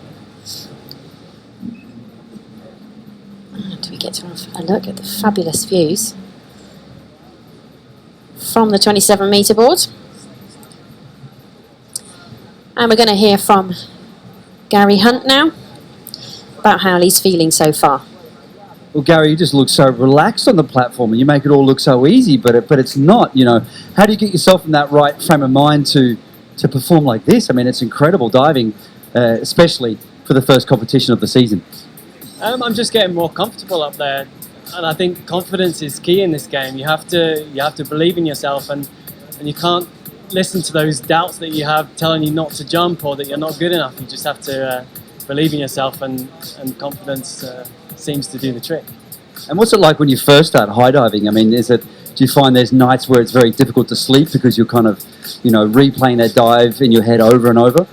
And we get to have a look at the fabulous views from the 27 metre board. And we're going to hear from Gary Hunt now about how he's feeling so far. Well, Gary, you just look so relaxed on the platform and you make it all look so easy, but it's not, you know. How do you get yourself in that right frame of mind to perform like this? I mean, it's incredible diving, especially for the first competition of the season. I'm just getting more comfortable up there. And I think confidence is key in this game. You have to believe in yourself, and you can't listen to those doubts that you have telling you not to jump or that you're not good enough. You just have to believe in yourself, and confidence seems to do the trick. And what's it like when you first start high diving? I mean, do you find there's nights where it's very difficult to sleep because you're kind of, you know, replaying that dive in your head over and over?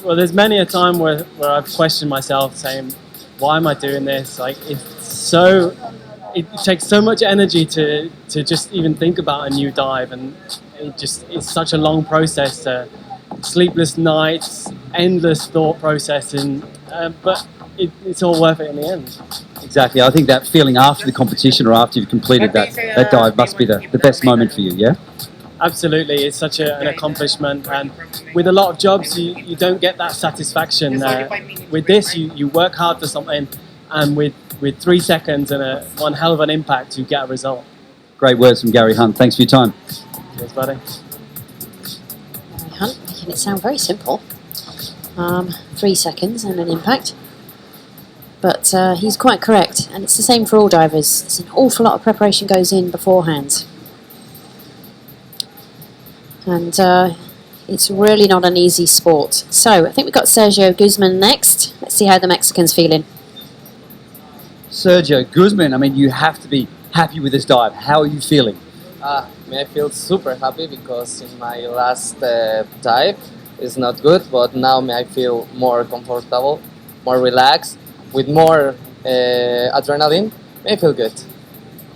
Well, there's many a time where I've questioned myself, saying, why am I doing this? Like, it takes so much energy to just even think about a new dive, and it's such a long process. Sleepless nights, endless thought processing, but it's all worth it in the end. Exactly. I think that feeling after the competition or after you've completed that dive must be the best moment for you, yeah? Absolutely. It's such an accomplishment, and with a lot of jobs you don't get that satisfaction. With this you work hard for something, and with 3 seconds and one hell of an impact, you get a result. Great words from Gary Hunt. Thanks for your time. Cheers, buddy. making it sound very simple. 3 seconds and an impact. But he's quite correct, and it's the same for all divers. There's an awful lot of preparation goes in beforehand. And it's really not an easy sport. So I think we've got Sergio Guzman next. Let's see how the Mexican's feeling. Sergio Guzman, I mean, you have to be happy with this dive. How are you feeling? I feel super happy because in my last dive it's not good, but now I feel more comfortable, more relaxed, with more adrenaline. I feel good.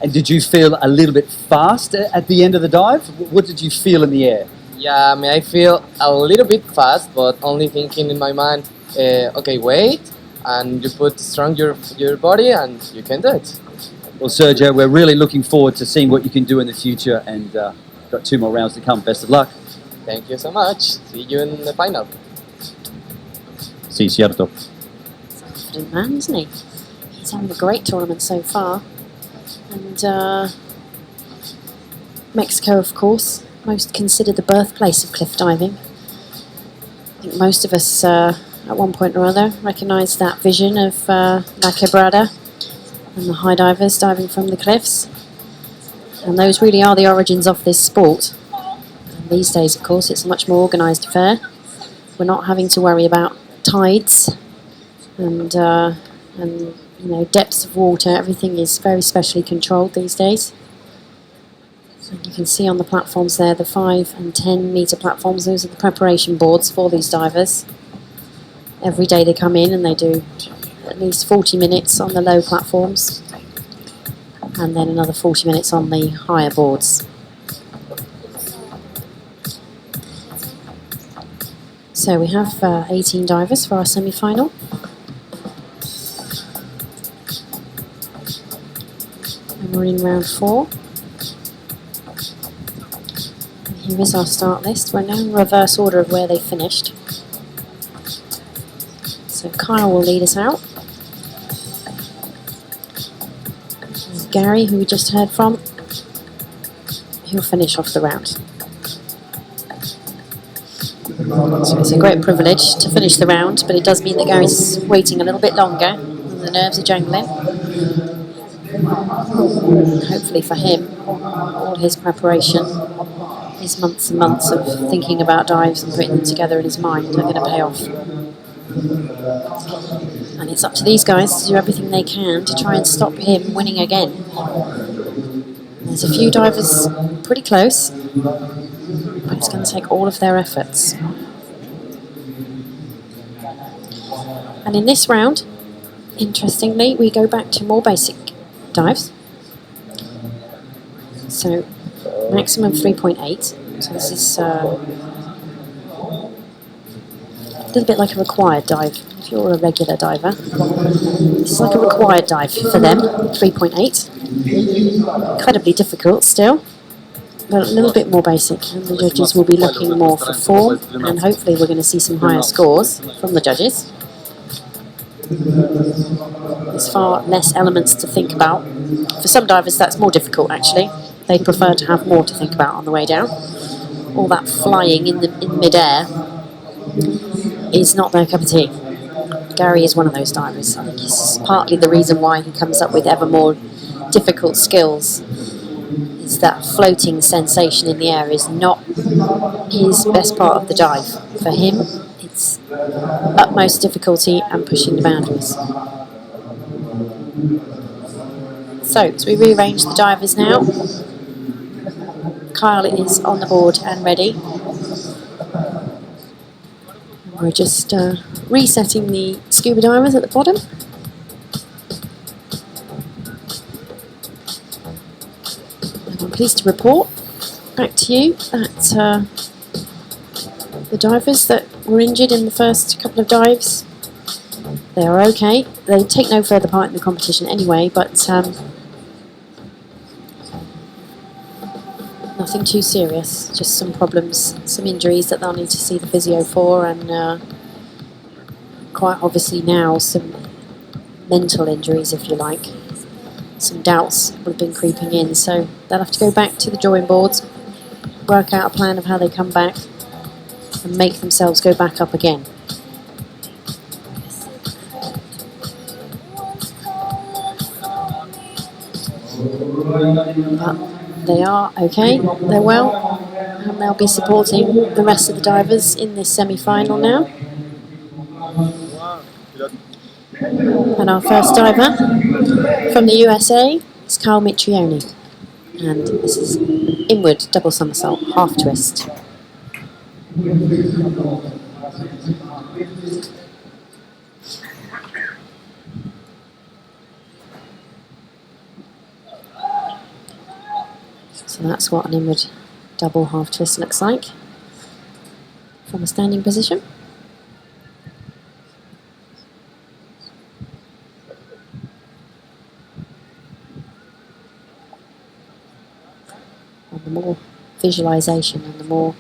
And did you feel a little bit fast at the end of the dive? What did you feel in the air? Yeah, I feel a little bit fast, but only thinking in my mind, okay, wait, and you put strong your body and you can do it. Well, Sergio, we're really looking forward to seeing what you can do in the future, and got 2 more rounds to come. Best of luck. Thank you so much. See you in the final. Sí, cierto. Confident man, isn't he? He's having a great tournament so far. And Mexico, of course, most considered the birthplace of cliff diving. I think most of us, at one point or other, recognise that vision of La Quebrada and the high divers diving from the cliffs. And those really are the origins of this sport. And these days, of course, it's a much more organised affair. We're not having to worry about tides and you know, depths of water. Everything is very specially controlled these days. And you can see on the platforms there, the 5 and 10 metre platforms. Those are the preparation boards for these divers. Every day they come in and they do at least 40 minutes on the low platforms, and then another 40 minutes on the higher boards. So we have 18 divers for our semi-final. And we're in round 4. And here is our start list. We're now in reverse order of where they finished. So Kyle will lead us out. There's Gary, who we just heard from. He'll finish off the round. So it's a great privilege to finish the round, but it does mean that Gary's waiting a little bit longer and the nerves are jangling. Hopefully for him, all his preparation, his months and months of thinking about dives and putting them together in his mind are going to pay off. And it's up to these guys to do everything they can to try and stop him winning again. There's a few divers pretty close, but it's going to take all of their efforts. And in this round, interestingly, we go back to more basic dives. So maximum 3.8. So this is a little bit like a required dive. If you're a regular diver, this is like a required dive for them. 3.8. Incredibly difficult still, but a little bit more basic. And the judges will be looking more for form, and hopefully we're going to see some higher scores from the judges. There's far less elements to think about. For some divers that's more difficult actually. They prefer to have more to think about on the way down. All that flying in mid-air is not their cup of tea. Gary is one of those divers. I think it's partly the reason why he comes up with ever more difficult skills. Is that floating sensation in the air is not his best part of the dive. For him, it's utmost difficulty and pushing the boundaries. So, as we rearrange the divers now, Kyle is on the board and ready. We're just resetting the scuba divers at the bottom. And I'm pleased to report back to you that the divers that were injured in the first couple of dives, they are okay. They take no further part in the competition anyway, but nothing too serious, just some problems, some injuries that they'll need to see the physio for, and quite obviously now some mental injuries, if you like. Some doubts have been creeping in, so they'll have to go back to the drawing boards, work out a plan of how they come back. and make themselves go back up again. But they are okay, they're well, and they'll be supporting the rest of the divers in this semi-final now. And our first diver from the USA is Carl Mitrioni, and this is inward double somersault, half twist. So that's what an inward double half twist looks like from a standing position. And the more visualization and the more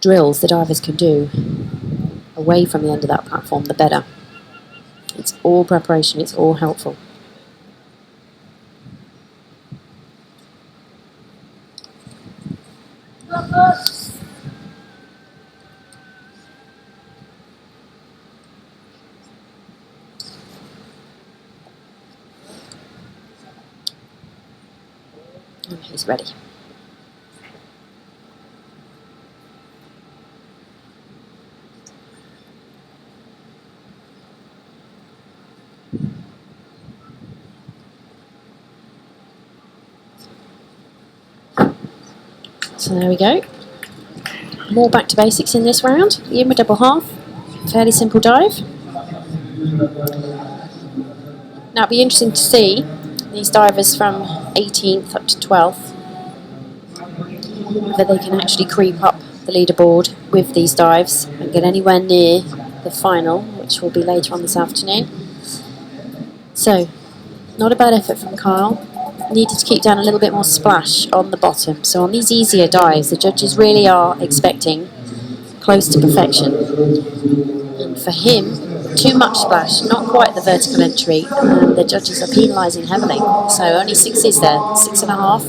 drills the divers can do away from the end of that platform, the better. It's all preparation, it's all helpful. And he's ready. So there we go. More back to basics in this round. The inward double half, fairly simple dive. Now it'll be interesting to see these divers from 18th up to 12th, whether they can actually creep up the leaderboard with these dives and get anywhere near the final, which will be later on this afternoon. So, not a bad effort from Kyle. Needed to keep down a little bit more splash on the bottom. So on these easier dives, the judges really are expecting close to perfection. And for him, too much splash, not quite the vertical entry, and the judges are penalising heavily. So only 6s there, 6.5,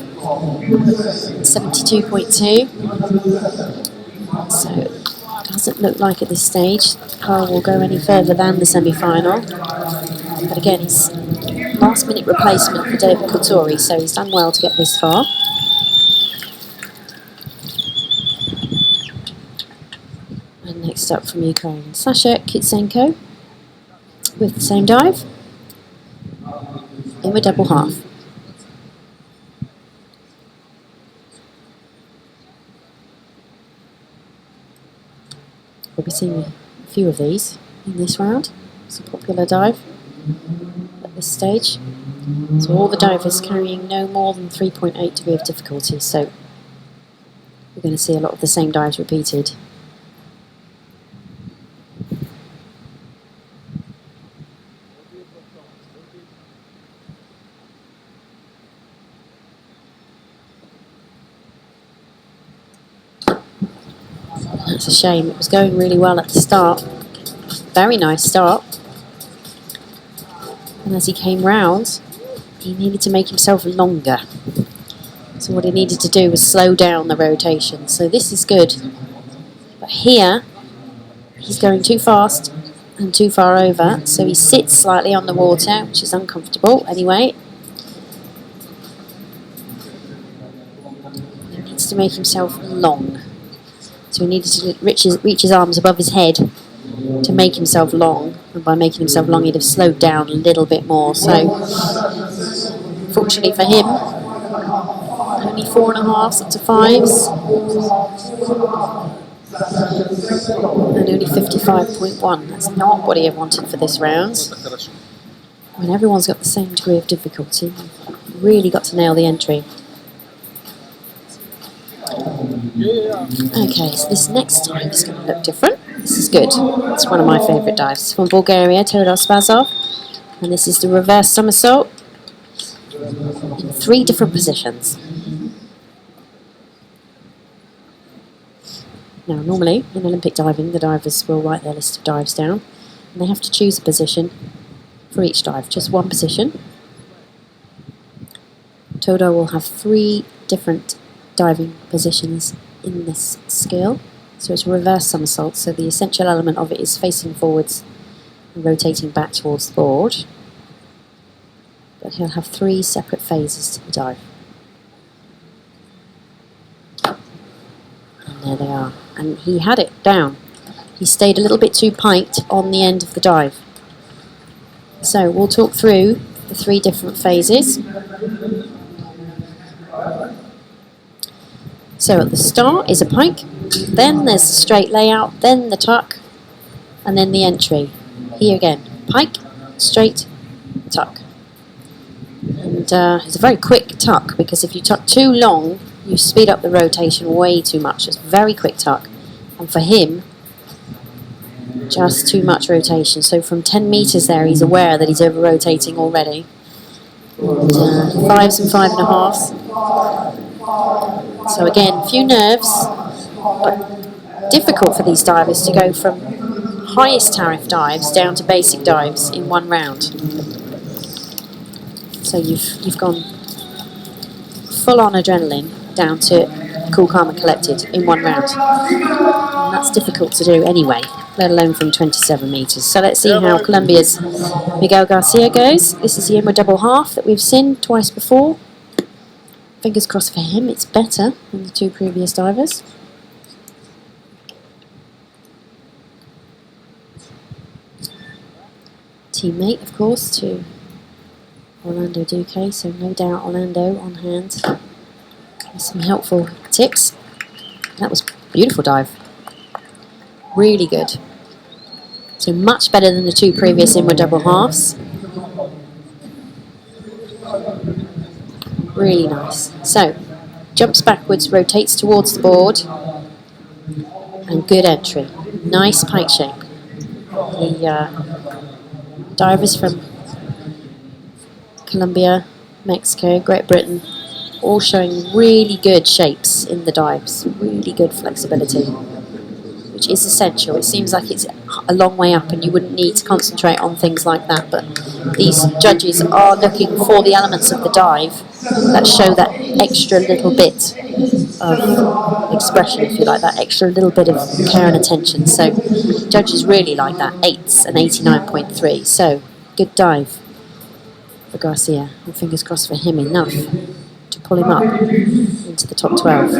72.2. So it doesn't look like at this stage Carl will go any further than the semi-final. But again, he's last minute replacement for David Couture, so he's done well to get this far. And next up from Ukraine, Sasha Kitsenko with the same dive in the double half. We'll be seeing a few of these in this round. It's a popular dive at this stage. So all the divers carrying no more than 3.8 degree of difficulty, so we're going to see a lot of the same dives repeated. That's a shame, it was going really well at the start. Very nice start. And as he came round, he needed to make himself longer. So what he needed to do was slow down the rotation. So this is good. But here, he's going too fast and too far over. So he sits slightly on the water, which is uncomfortable anyway. He needs to make himself long. So he needed to reach his arms above his head to make himself long, and by making himself long he'd have slowed down a little bit more. So fortunately for him, only 4.5s up to 5s and only 55.1. That's not what he had wanted for this round. When everyone's got the same degree of difficulty, you've really got to nail the entry. Okay, so this next dive is going to look different. This is good. It's one of my favourite dives. It's from Bulgaria, Todor Spazov. And this is the reverse somersault in 3 different positions. Now, normally, in Olympic diving, the divers will write their list of dives down. And they have to choose a position for each dive, just one position. Todor will have 3 different diving positions in this skill. So it's a reverse somersault, so the essential element of it is facing forwards and rotating back towards the board. But he'll have 3 separate phases to the dive. And there they are. And he had it down. He stayed a little bit too piked on the end of the dive. So we'll talk through the 3 different phases. So at the start is a pike, then there's the straight layout, then the tuck, and then the entry. Here again, pike, straight, tuck. And it's a very quick tuck, because if you tuck too long, you speed up the rotation way too much. It's a very quick tuck. And for him, just too much rotation. So from 10 meters there, he's aware that he's over rotating already. And, 5s and 5.5s. So again, a few nerves, but difficult for these divers to go from highest tariff dives down to basic dives in 1 round. So you've gone full on adrenaline down to cool, calm and collected in 1 round. And that's difficult to do anyway, let alone from 27 meters. So let's see how Colombia's Miguel Garcia goes. This is the inward double half that we've seen twice before. Fingers crossed for him, it's better than the 2 previous divers. Teammate, of course, to Orlando Duque, so no doubt Orlando on hand with some helpful tips. That was a beautiful dive. Really good. So much better than the 2 previous inward double halves. Really nice. So, jumps backwards, rotates towards the board, and good entry. Nice pike shape. The divers from Colombia, Mexico, Great Britain, all showing really good shapes in the dives. Really good flexibility, which is essential. It seems like it's a long way up and you wouldn't need to concentrate on things like that, but these judges are looking for the elements of the dive that show that extra little bit of expression, if you like, that extra little bit of care and attention. So judges really like that. 8s and 89.3. So good dive for Garcia, and fingers crossed for him, enough to pull him up into the top 12.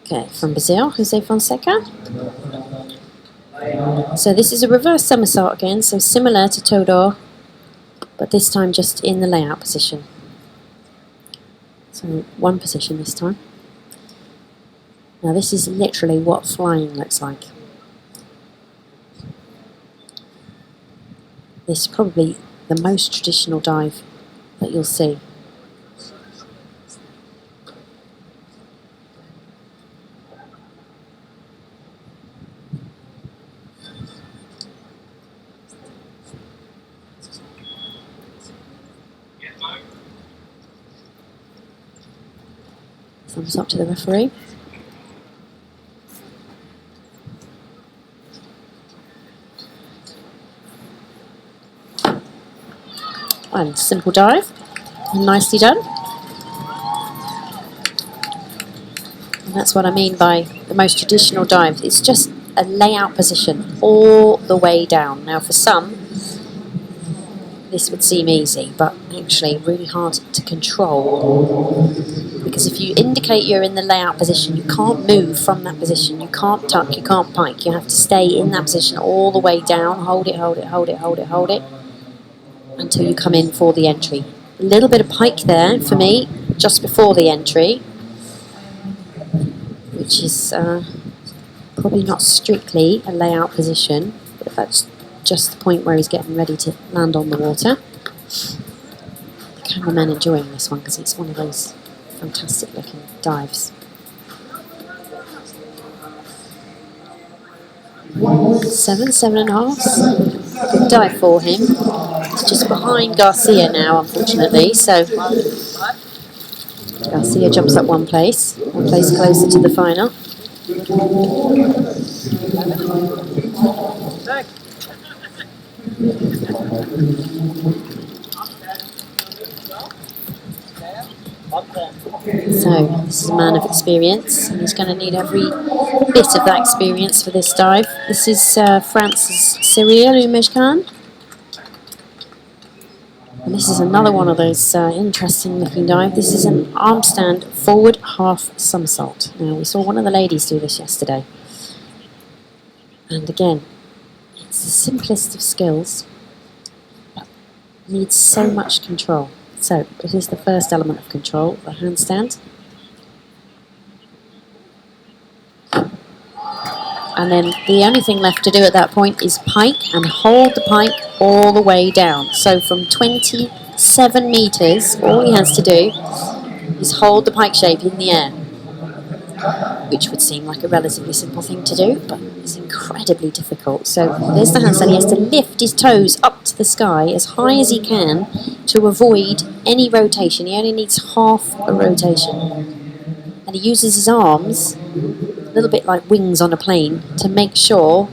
Okay, from Brazil, Jose Fonseca. So this is a reverse somersault again, so similar to Todor, but this time just in the layout position. So 1 position this time. Now this is literally what flying looks like. This is probably the most traditional dive that you'll see. Thumbs up to the referee. And simple dive, nicely done. And that's what I mean by the most traditional dive. It's just a layout position all the way down. Now for some, this would seem easy, but actually really hard to control. Because if you indicate you're in the layout position, you can't move from that position. You can't tuck, you can't pike. You have to stay in that position all the way down. Hold it, hold it, hold it, hold it, hold it, until you come in for the entry. A little bit of pike there for me, just before the entry, which is probably not strictly a layout position, but that's just the point where he's getting ready to land on the water. The cameraman enjoying this one because it's one of those fantastic looking dives. 7, 7.5. Good dive for him. It's just behind Garcia now, unfortunately. So Garcia jumps up one place closer to the final. So this is a man of experience, and he's going to need every bit of that experience for this dive. This is France's Cyril Umeshkan. And this is another one of those interesting looking dive. This is an arm stand forward half somersault. Now we saw one of the ladies do this yesterday. And again, it's the simplest of skills, but needs so much control. So it is the first element of control, the handstand. And then the only thing left to do at that point is pike and hold the pike all the way down. So from 27 meters, all he has to do is hold the pike shape in the air, which would seem like a relatively simple thing to do, but it's incredibly difficult. So there's the handstand. He has to lift his toes up to the sky as high as he can to avoid any rotation. He only needs half a rotation. And he uses his arms, a little bit like wings on a plane, to make sure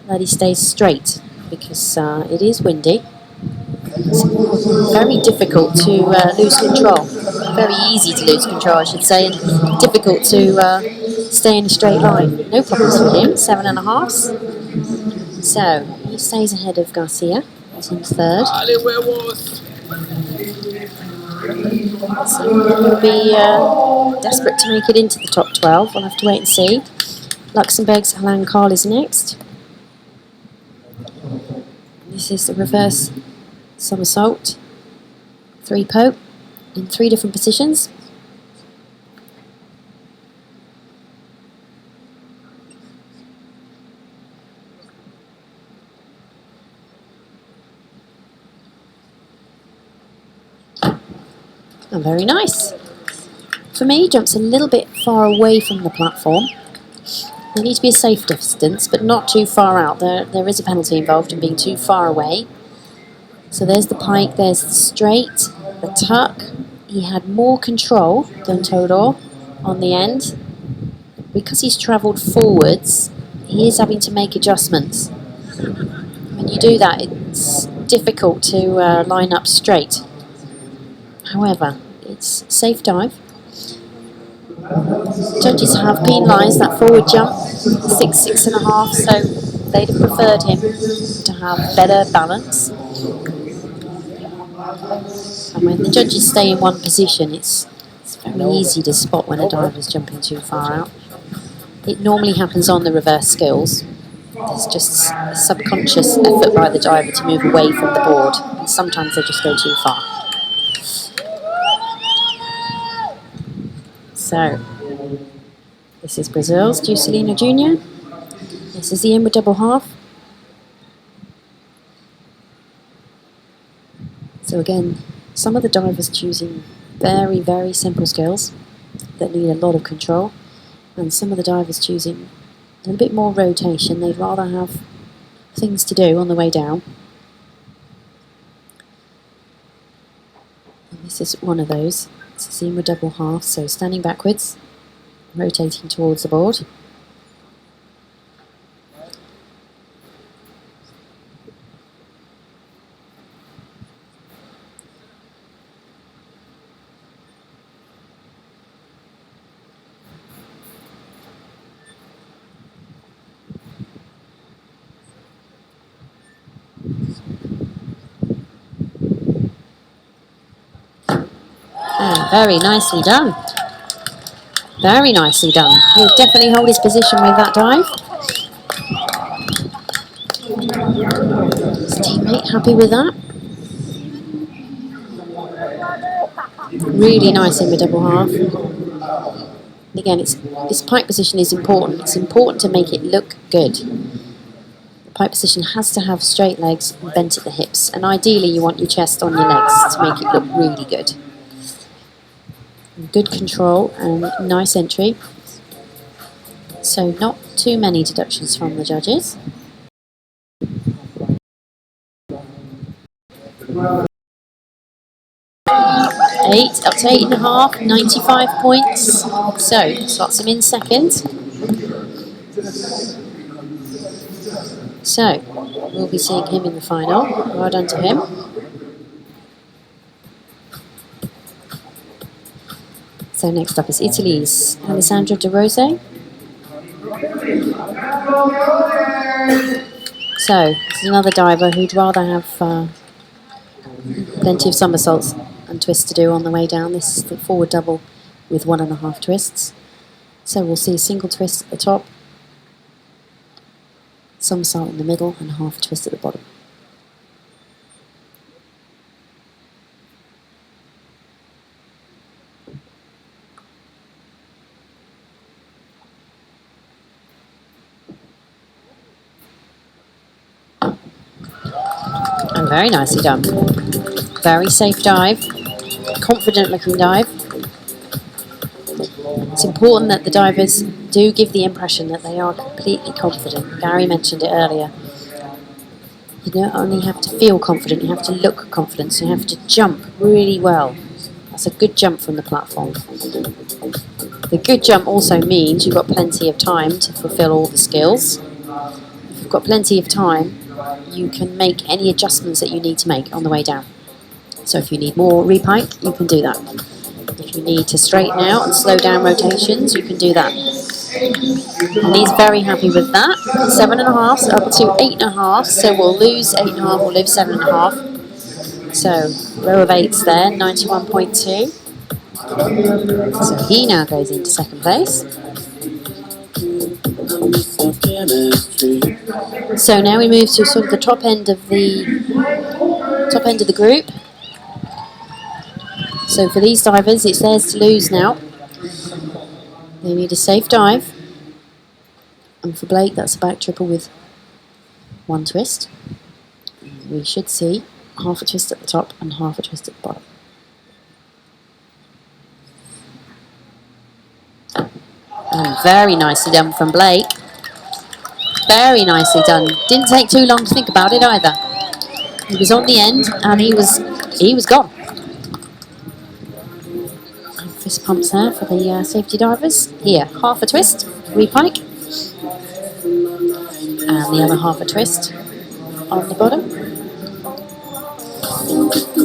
that he stays straight, because it is windy. It's very difficult to lose control. Very easy to lose control, I should say, and difficult to stay in a straight line. No problems for him, 7.5. So he stays ahead of Garcia. He's in third. So he'll be desperate to make it into the top 12. We'll have to wait and see. Luxembourg's Alain Carl is next. This is the reverse somersault, 3 poke in 3 different positions. And very nice. For me, he jumps a little bit far away from the platform. There needs to be a safe distance, but not too far out. There is a penalty involved in being too far away. So there's the pike, there's the straight, the tuck. He had more control than Todor on the end. Because he's travelled forwards, he is having to make adjustments. When you do that, it's difficult to line up straight. However, it's a safe dive. Judges have penalised that forward jump, 6.5, so they'd have preferred him to have better balance. And when the judges stay in one position, it's very easy to spot when a diver's jumping too far out. It normally happens on the reverse skills. There's just a subconscious effort by the diver to move away from the board, and sometimes they just go too far. So, this is Brazil's Juscelino Jr. This is the inward double half. So again, some of the divers choosing very, very simple skills that need a lot of control, and some of the divers choosing a little bit more rotation. They'd rather have things to do on the way down. And this is one of those. It's a inward double half, so standing backwards, rotating towards the board. Very nicely done. Very nicely done. He'll definitely hold his position with that dive. His teammate happy with that. Really nice in the double half. Again, his pike position is important. It's important to make it look good. The pike position has to have straight legs and bent at the hips. And ideally you want your chest on your legs to make it look really good. Good control and nice entry. So not too many deductions from the judges. Eight, up to 8.5, 95 points. So slots him in second. So we'll be seeing him in the final. Well done to him. So next up is Italy's Alessandro De Rose. So this is another diver who'd rather have plenty of somersaults and twists to do on the way down. This is the forward double with 1.5 twists. So we'll see a single twist at the top, somersault in the middle, and half twist at the bottom. And very nicely done. Very safe dive, confident looking dive. It's important that the divers do give the impression that they are completely confident. Gary mentioned it earlier. You don't only have to feel confident, you have to look confident, so you have to jump really well. That's a good jump from the platform. The good jump also means you've got plenty of time to fulfill all the skills. If you've got plenty of time, you can make any adjustments that you need to make on the way down. So if you need more repike, you can do that. If you need to straighten out and slow down rotations, you can do that. And he's very happy with that. 7.5 up to 8.5, so we'll lose 8.5, we'll lose 7.5. So row of 8s there, 91.2. So he now goes into second place. So now we move to sort of the top end of the group. So for these divers, it's theirs to lose now. They need a safe dive. And for Blake, that's a back triple with 1 twist. We should see half a twist at the top and half a twist at the bottom. And very nicely done from Blake. Very nicely done. Didn't take too long to think about it either. He was on the end and he was gone. And fist pumps there for the safety divers. Here, half a twist, repike. And the other half a twist on the bottom.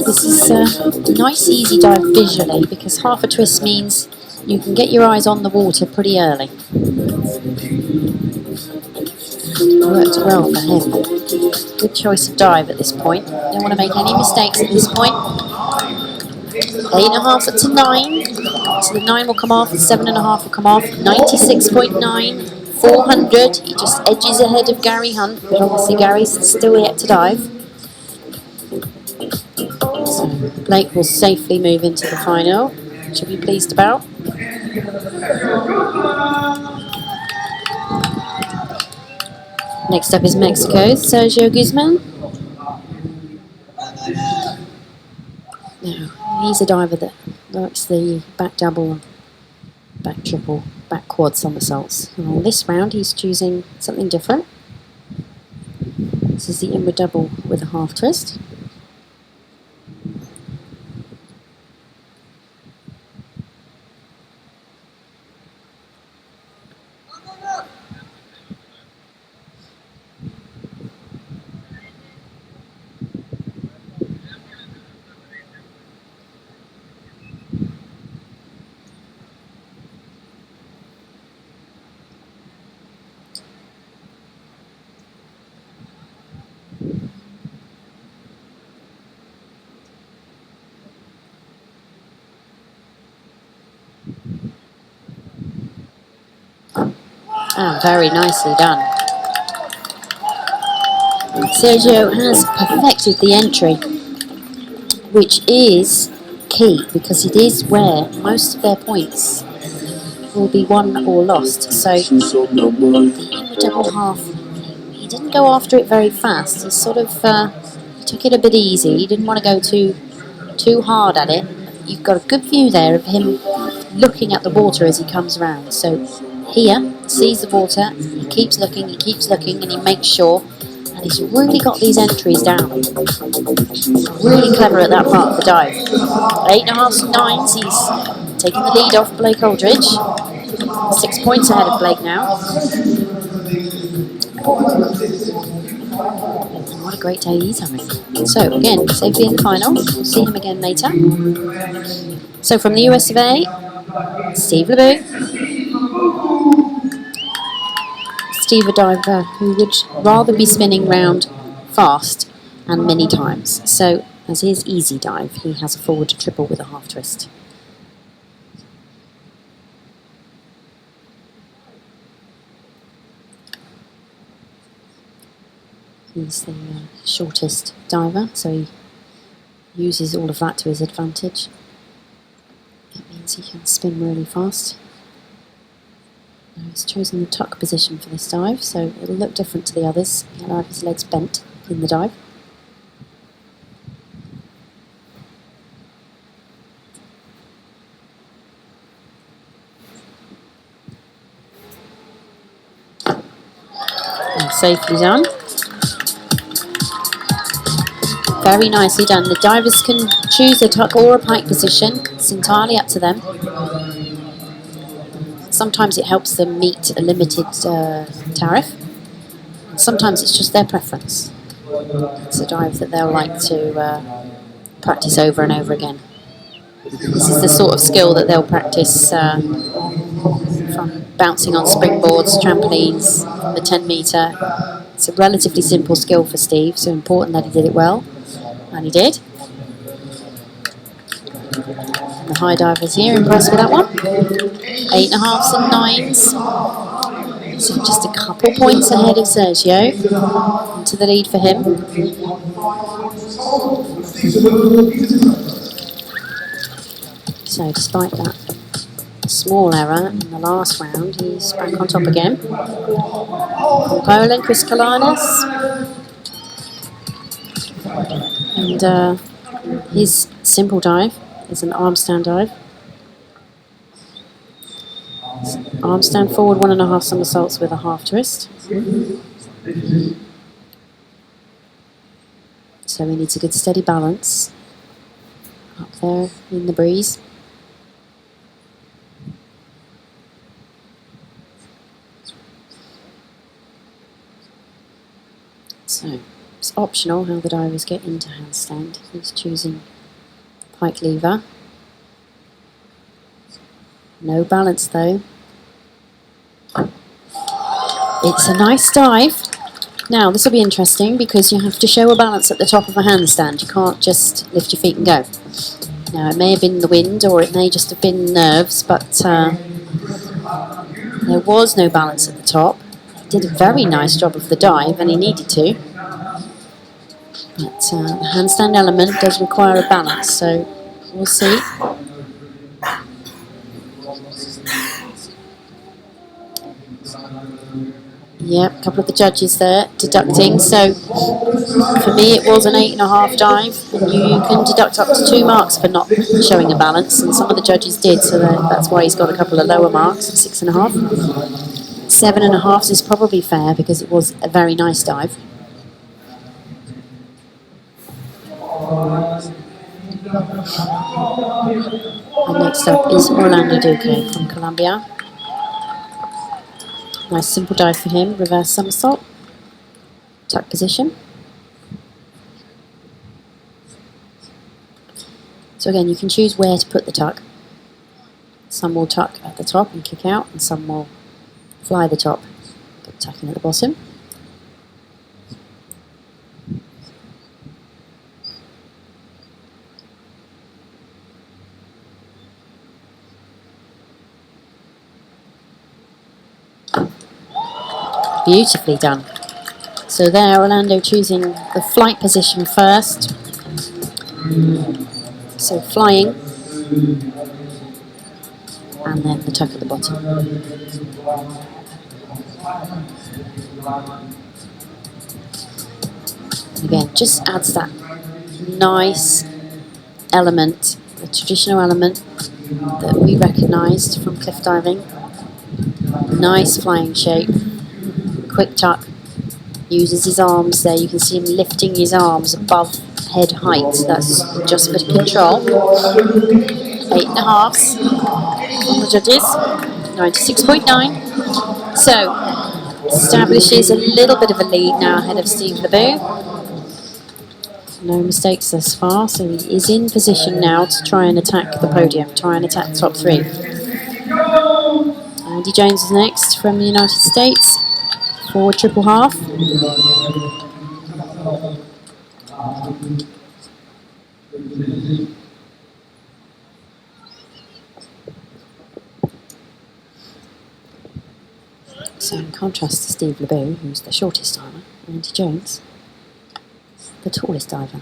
This is a nice easy dive visually because half a twist means you can get your eyes on the water pretty early. Worked well for him. Good choice of dive at this point. Don't want to make any mistakes at this point. 8.5 up to 9. So the 9 will come off, the 7.5 will come off. 96.9, 400. He just edges ahead of Gary Hunt, but obviously Gary's still yet to dive. So Blake will safely move into the final, which he'll be pleased about. Next up is Mexico's Sergio Guzman. Now, he's a diver that works the back double, back triple, back quad somersaults. And on this round, he's choosing something different. This is the inward double with a half twist. Ah, very nicely done. Sergio has perfected the entry, which is key because it is where most of their points will be won or lost. So the inward double half, he didn't go after it very fast. He sort of took it a bit easy. He didn't want to go too hard at it. You've got a good view there of him looking at the water as he comes around. So here, sees the water, he keeps looking, and he makes sure, and he's really got these entries down. Really clever at that part of the dive. 8.5s and 9s, he's taking the lead off Blake Aldridge. 6 points ahead of Blake now. And what a great day he's having. So again, safely in the final. We'll see him again later. So from the US of A, Steve LeBeau. Steve, a diver who would rather be spinning round fast and many times. So, as his easy dive, he has a forward triple with a half twist. He's the shortest diver, so he uses all of that to his advantage. It means he can spin really fast. Now he's chosen the tuck position for this dive, so it'll look different to the others. He'll have his legs bent in the dive. And safely done. Very nicely done. The divers can choose a tuck or a pike position. It's entirely up to them. Sometimes it helps them meet a limited tariff. Sometimes it's just their preference. It's a dive that they'll like to practice over and over again. This is the sort of skill that they'll practice from bouncing on springboards, trampolines, the 10 metre. It's a relatively simple skill for Steve, so important that he did it well. And he did. And the high divers here, impressed with that one. 8.5s and 9s. So just a couple points ahead of Sergio. Into the lead for him. So despite that small error in the last round, he's back on top again. From Poland, Chris Kalanis. And his simple dive is an arm stand dive. Arm stand forward, 1.5 somersaults with a half twist. So he needs a good steady balance up there in the breeze. So it's optional how the divers get into handstand. He's choosing pike lever. No balance though. It's a nice dive. Now this will be interesting because you have to show a balance at the top of a handstand. You can't just lift your feet and go. Now it may have been the wind or it may just have been nerves, but there was no balance at the top. He did a very nice job of the dive and he needed to. But the handstand element does require a balance, so we'll see. Yep, a couple of the judges there deducting. So for me it was an 8.5 dive, and you can deduct up to 2 marks for not showing a balance, and some of the judges did, so that's why he's got a couple of lower marks, 6.5. 7.5 is probably fair because it was a very nice dive. And next up is Orlando Duque from Colombia. Nice simple dive for him, reverse somersault, tuck position. So again, you can choose where to put the tuck. Some will tuck at the top and kick out, and some will fly the top, but tucking at the bottom. Beautifully done. So there, Orlando choosing the flight position first. So flying, and then the tuck at the bottom. Again, just adds that nice element, the traditional element that we recognised from cliff diving. Nice flying shape. Quick tuck, uses his arms there. You can see him lifting his arms above head height. That's just for control. 8.5s on the judges, 96.9. So, establishes a little bit of a lead now ahead of Steve LeBeau. No mistakes thus far, so he is in position now to try and attack the podium, try and attack the top 3. Andy Jones is next from the United States for triple half. So in contrast to Steve LeBeau, who's the shortest diver, Andy Jones, the tallest diver.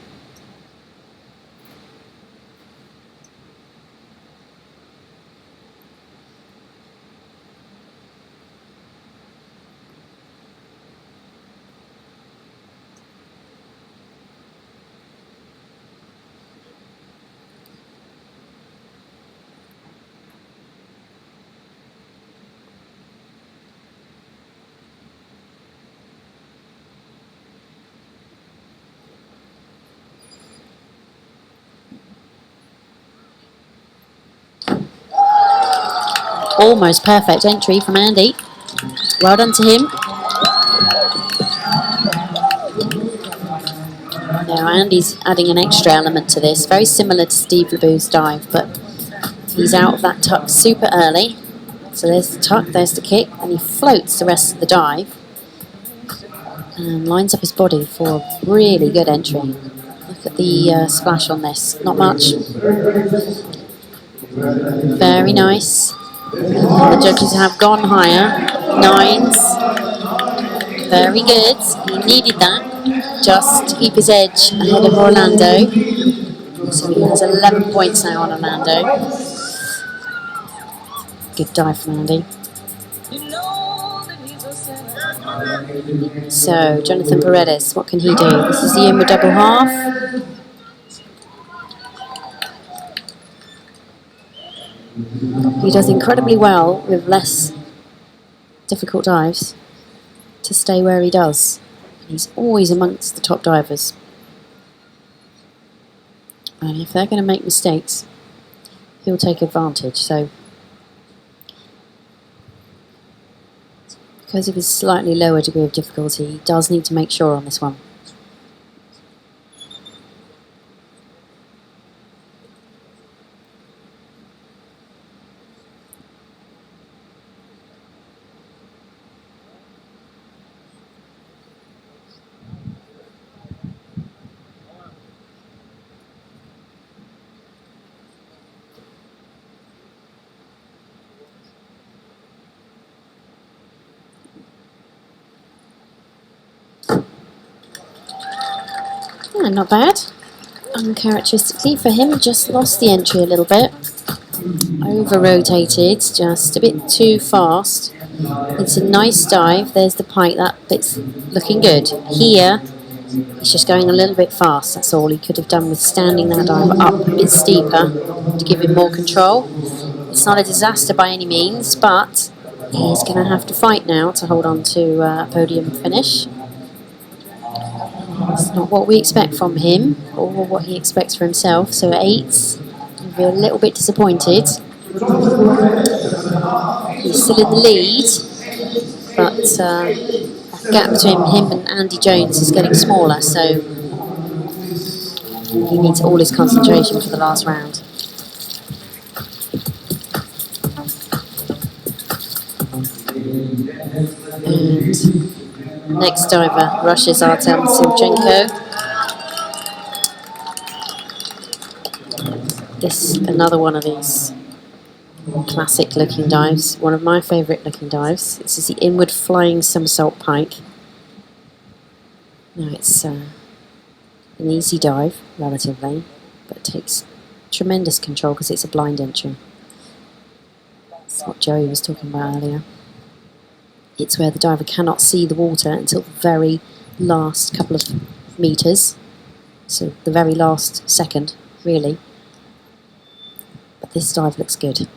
Almost perfect entry from Andy. Well done to him. Now Andy's adding an extra element to this, very similar to Steve LeBeau's dive, but he's out of that tuck super early. So there's the tuck, there's the kick, and he floats the rest of the dive and lines up his body for a really good entry. Look at the splash on this, not much. Very nice. The judges have gone higher. 9s. Very good. He needed that just to keep his edge ahead of Orlando. So he has 11 points now on Orlando. Good dive from Andy. So Jonathan Paredes, what can he do? This is the inward double half. He does incredibly well with less difficult dives to stay where he does. He's always amongst the top divers. And if they're going to make mistakes, he'll take advantage. So, because of his slightly lower degree of difficulty, he does need to make sure on this one. Yeah, not bad. Uncharacteristically for him, just lost the entry a little bit. Over-rotated, just a bit too fast. It's a nice dive. There's the pike, that bit's looking good. Here, he's just going a little bit fast, that's all. He could have done with standing that dive up a bit steeper to give him more control. It's not a disaster by any means, but he's going to have to fight now to hold on to a podium finish. It's not what we expect from him, or what he expects for himself. So at 8s, he'll be a little bit disappointed. He's still in the lead, but that gap between him and Andy Jones is getting smaller, so he needs all his concentration for the last round. And next diver, Russia's Artem Silchenko. This, another one of these classic looking dives, one of my favourite looking dives. This is the inward flying somersault pike. Now it's an easy dive, relatively, but it takes tremendous control because it's a blind entry. That's what Joey was talking about earlier. It's where the diver cannot see the water until the very last couple of meters. So the very last second, really. But this dive looks good.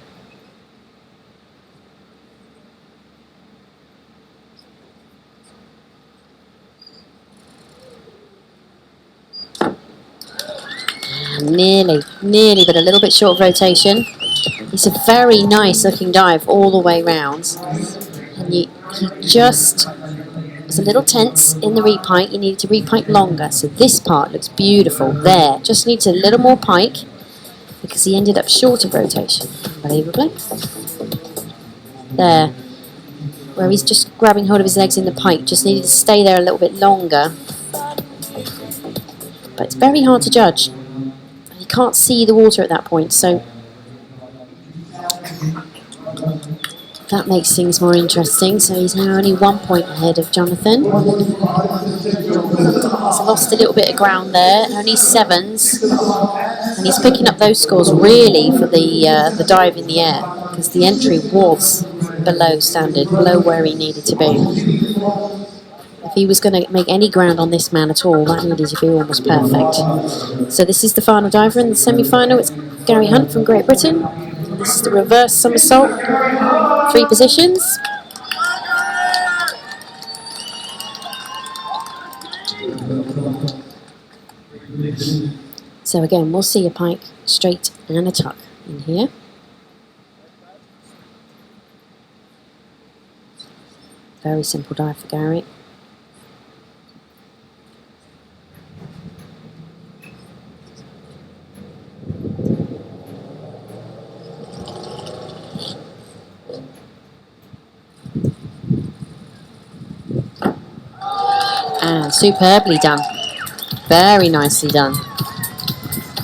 Nearly, but a little bit short of rotation. It's a very nice looking dive all the way round. And he just was a little tense in the repike. He needed to repike longer, so this part looks beautiful there. Just needs a little more pike because he ended up short of rotation, unbelievably. there, where he's just grabbing hold of his legs in the pike. Just needed to stay there a little bit longer. But it's very hard to judge. He can't see the water at that point, so that makes things more interesting. So he's now only 1 point ahead of Jonathan. He's lost a little bit of ground there, only 7s. And he's picking up those scores really for the dive in the air, because the entry was below standard, below where he needed to be. If he was going to make any ground on this man at all, that needed to be almost perfect. So this is the final diver in the semi-final. It's Gary Hunt from Great Britain. This is the reverse somersault, 3 positions. So again, we'll see a pike, straight and a tuck in here. Very simple dive for Gary. And superbly done. Very nicely done.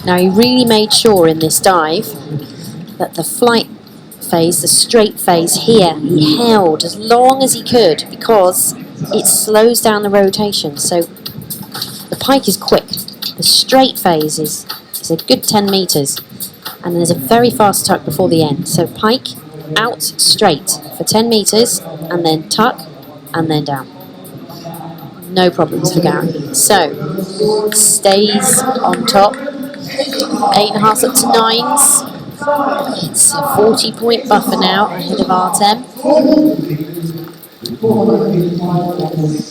Now he really made sure in this dive that the flight phase, the straight phase here, he held as long as he could, because it slows down the rotation. So the pike is quick. The straight phase is a good 10 meters, and there's a very fast tuck before the end. So pike out straight for 10 meters, and then tuck, and then down. No problems for Gary. So stays on top. 8.5 up to 9s. It's a 40-point buffer now ahead of Artem.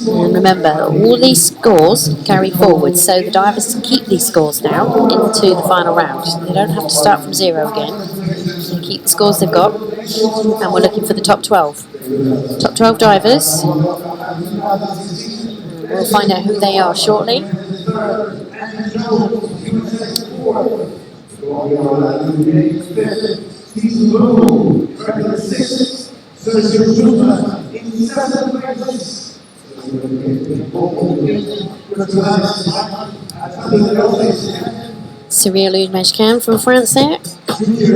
And remember, all these scores carry forward, so the divers keep these scores now into the final round. They don't have to start from 0 again. They keep the scores they've got, and we're looking for the top 12. Top 12 divers. We'll find out who they are shortly. Cyril Udmeshkan from France there,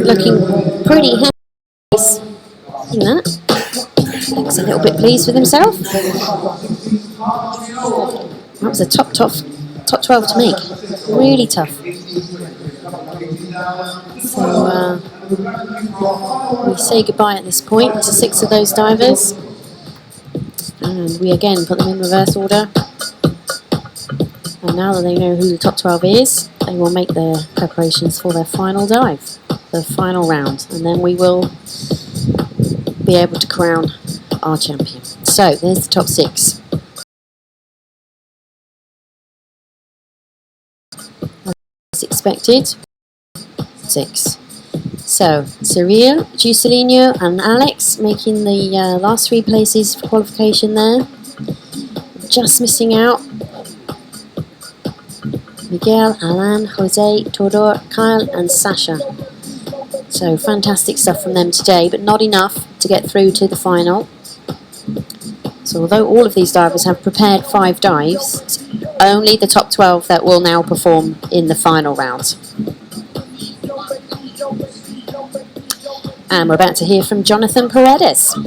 looking pretty happy. That. Looks a little bit pleased with himself. That was a top 12 to make. Really tough. So we say goodbye at this point to 6 of those divers. And we again put them in reverse order. And now that they know who the top 12 is, they will make their preparations for their final dive, the final round. And then we will be able to crown our champion. So there's the top 6. As expected, 6. So Cyril, Juscelino and Alex making the last 3 places for qualification there. Just missing out Miguel, Alan, Jose, Todor, Kyle and Sasha. So fantastic stuff from them today, but not enough to get through to the final. So although all of these divers have prepared 5 dives, it's only the top 12 that will now perform in the final round. And we're about to hear from Jonathan Paredes.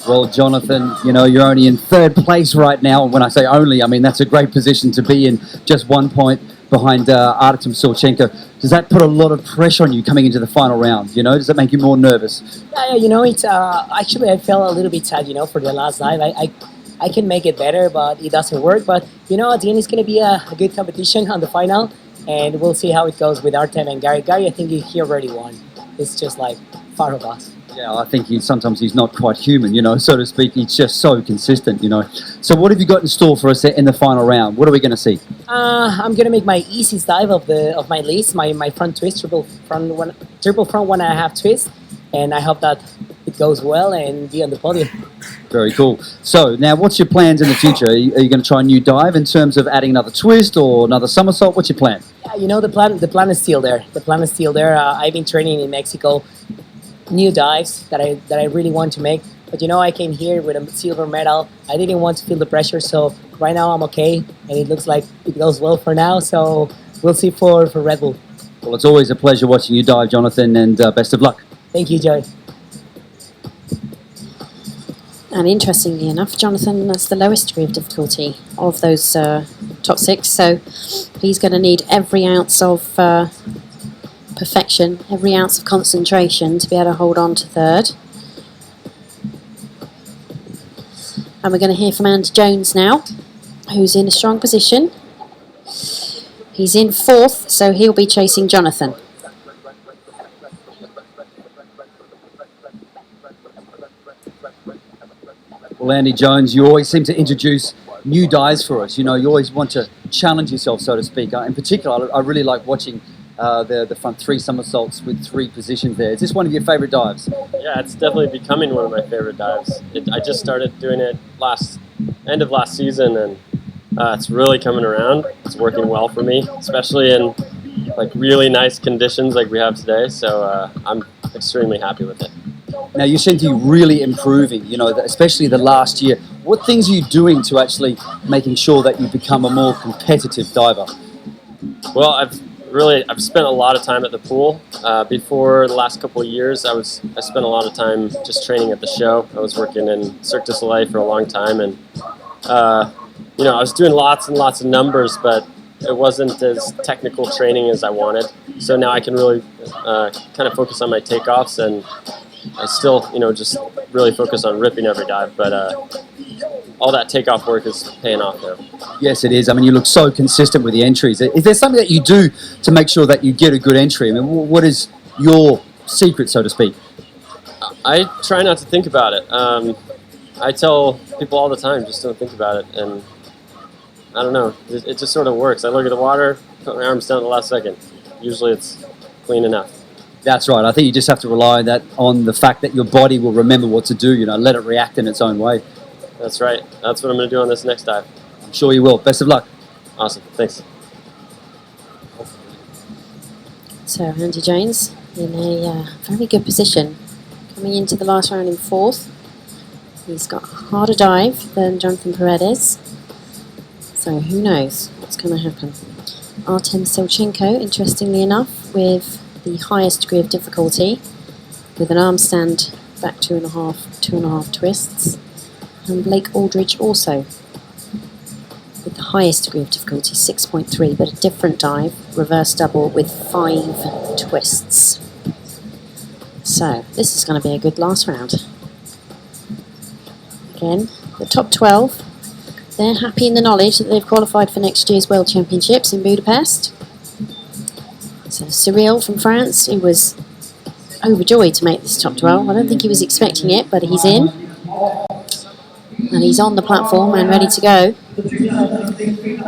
Well, Jonathan, you know, you're only in 3rd place right now. When I say only, I mean that's a great position to be in, just 1 point behind Artem Sorchenko. Does that put a lot of pressure on you coming into the final round? You know, does that make you more nervous? Yeah, you know, it's actually I felt a little bit sad, you know, for the last dive. I can make it better, but it doesn't work. But you know, at the end, it's going to be a good competition on the final, and we'll see how it goes with Artem and Gary. Gary, I think he already won. It's just like far of us. Yeah, I think sometimes he's not quite human, you know, so to speak. He's just so consistent, you know. So what have you got in store for us in the final round? What are we going to see? I'm going to make my easiest dive of my list, my front twist, triple front 1.5 twist, and I hope that it goes well and be on the podium. Very cool. So now what's your plans in the future? Are you going to try a new dive in terms of adding another twist or another somersault? What's your plan? Yeah, you know, the plan is still there. The plan is still there. I've been training in Mexico new dives that I really want to make. But you know, I came here with a silver medal. I didn't want to feel the pressure, so right now I'm okay, and it looks like it goes well for now. So we'll see for Red Bull. Well, it's always a pleasure watching you dive, Jonathan, and best of luck. Thank you, Joy. And interestingly enough, Jonathan has the lowest degree of difficulty of those top 6, so he's going to need every ounce of perfection, every ounce of concentration to be able to hold on to 3rd. And we're going to hear from Andy Jones now, who's in a strong position. He's in 4th, so he'll be chasing Jonathan. Well, Andy Jones, you always seem to introduce new dives for us. You know, you always want to challenge yourself, so to speak. In particular, I really like watching the front 3 somersaults with 3 positions there. Is this one of your favourite dives? Yeah, it's definitely becoming one of my favorite dives. I just started doing it end of last season, and it's really coming around. It's working well for me, especially in like really nice conditions like we have today. So I'm extremely happy with it. Now, you seem to be really improving, you know, especially the last year. What things are you doing to actually making sure that you become a more competitive diver? Well, I've spent a lot of time at the pool. Before the last couple of years, I spent a lot of time just training at the show. I was working in Cirque du Soleil for a long time, and you know, I was doing lots and lots of numbers, but it wasn't as technical training as I wanted. So now I can really kind of focus on my takeoffs, and I still, you know, just really focus on ripping every dive, but all that takeoff work is paying off now. Yes, it is. I mean, you look so consistent with the entries. Is there something that you do to make sure that you get a good entry? I mean, what is your secret, so to speak? I try not to think about it. I tell people all the time, just don't think about it, and I don't know, it just sort of works. I look at the water, put my arms down at the last second. Usually it's clean enough. That's right. I think you just have to rely on the fact that your body will remember what to do, you know, let it react in its own way. That's right. That's what I'm going to do on this next dive. I'm sure you will. Best of luck. Awesome. Thanks. So Andy Jones in a very good position, coming into the last round in 4th. He's got a harder dive than Jonathan Paredes, so who knows what's going to happen. Artem Selchenko, interestingly enough, with the highest degree of difficulty, with an arm stand back 2.5 twists, and Blake Aldridge also with the highest degree of difficulty, 6.3, but a different dive, reverse double with 5 twists. So this is going to be a good last round. Again, the top 12, they're happy in the knowledge that they've qualified for next year's World Championships in Budapest. So Cyril from France, who was overjoyed to make this top 12. I don't think he was expecting it, but he's in. And he's on the platform and ready to go.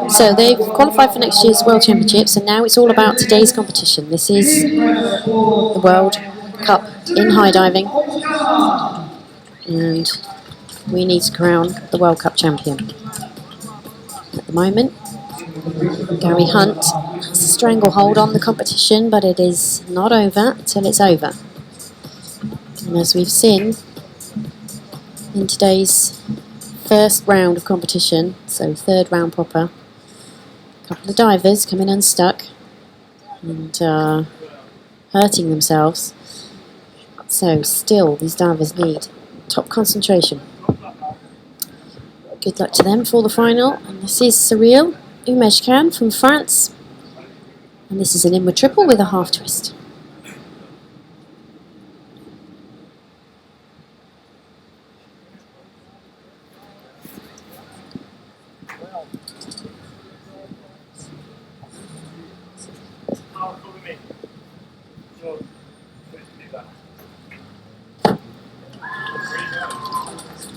So they've qualified for next year's World Championships, and now it's all about today's competition. This is the World Cup in high diving. And we need to crown the World Cup champion. At the moment, Gary Hunt has a stranglehold on the competition, but it is not over until it's over. And as we've seen in today's first round of competition, so 3rd round proper, a couple of divers coming unstuck and hurting themselves. So still, these divers need top concentration. Good luck to them for the final. And this is Cyril Umejkan from France. And this is an inward triple with a half twist.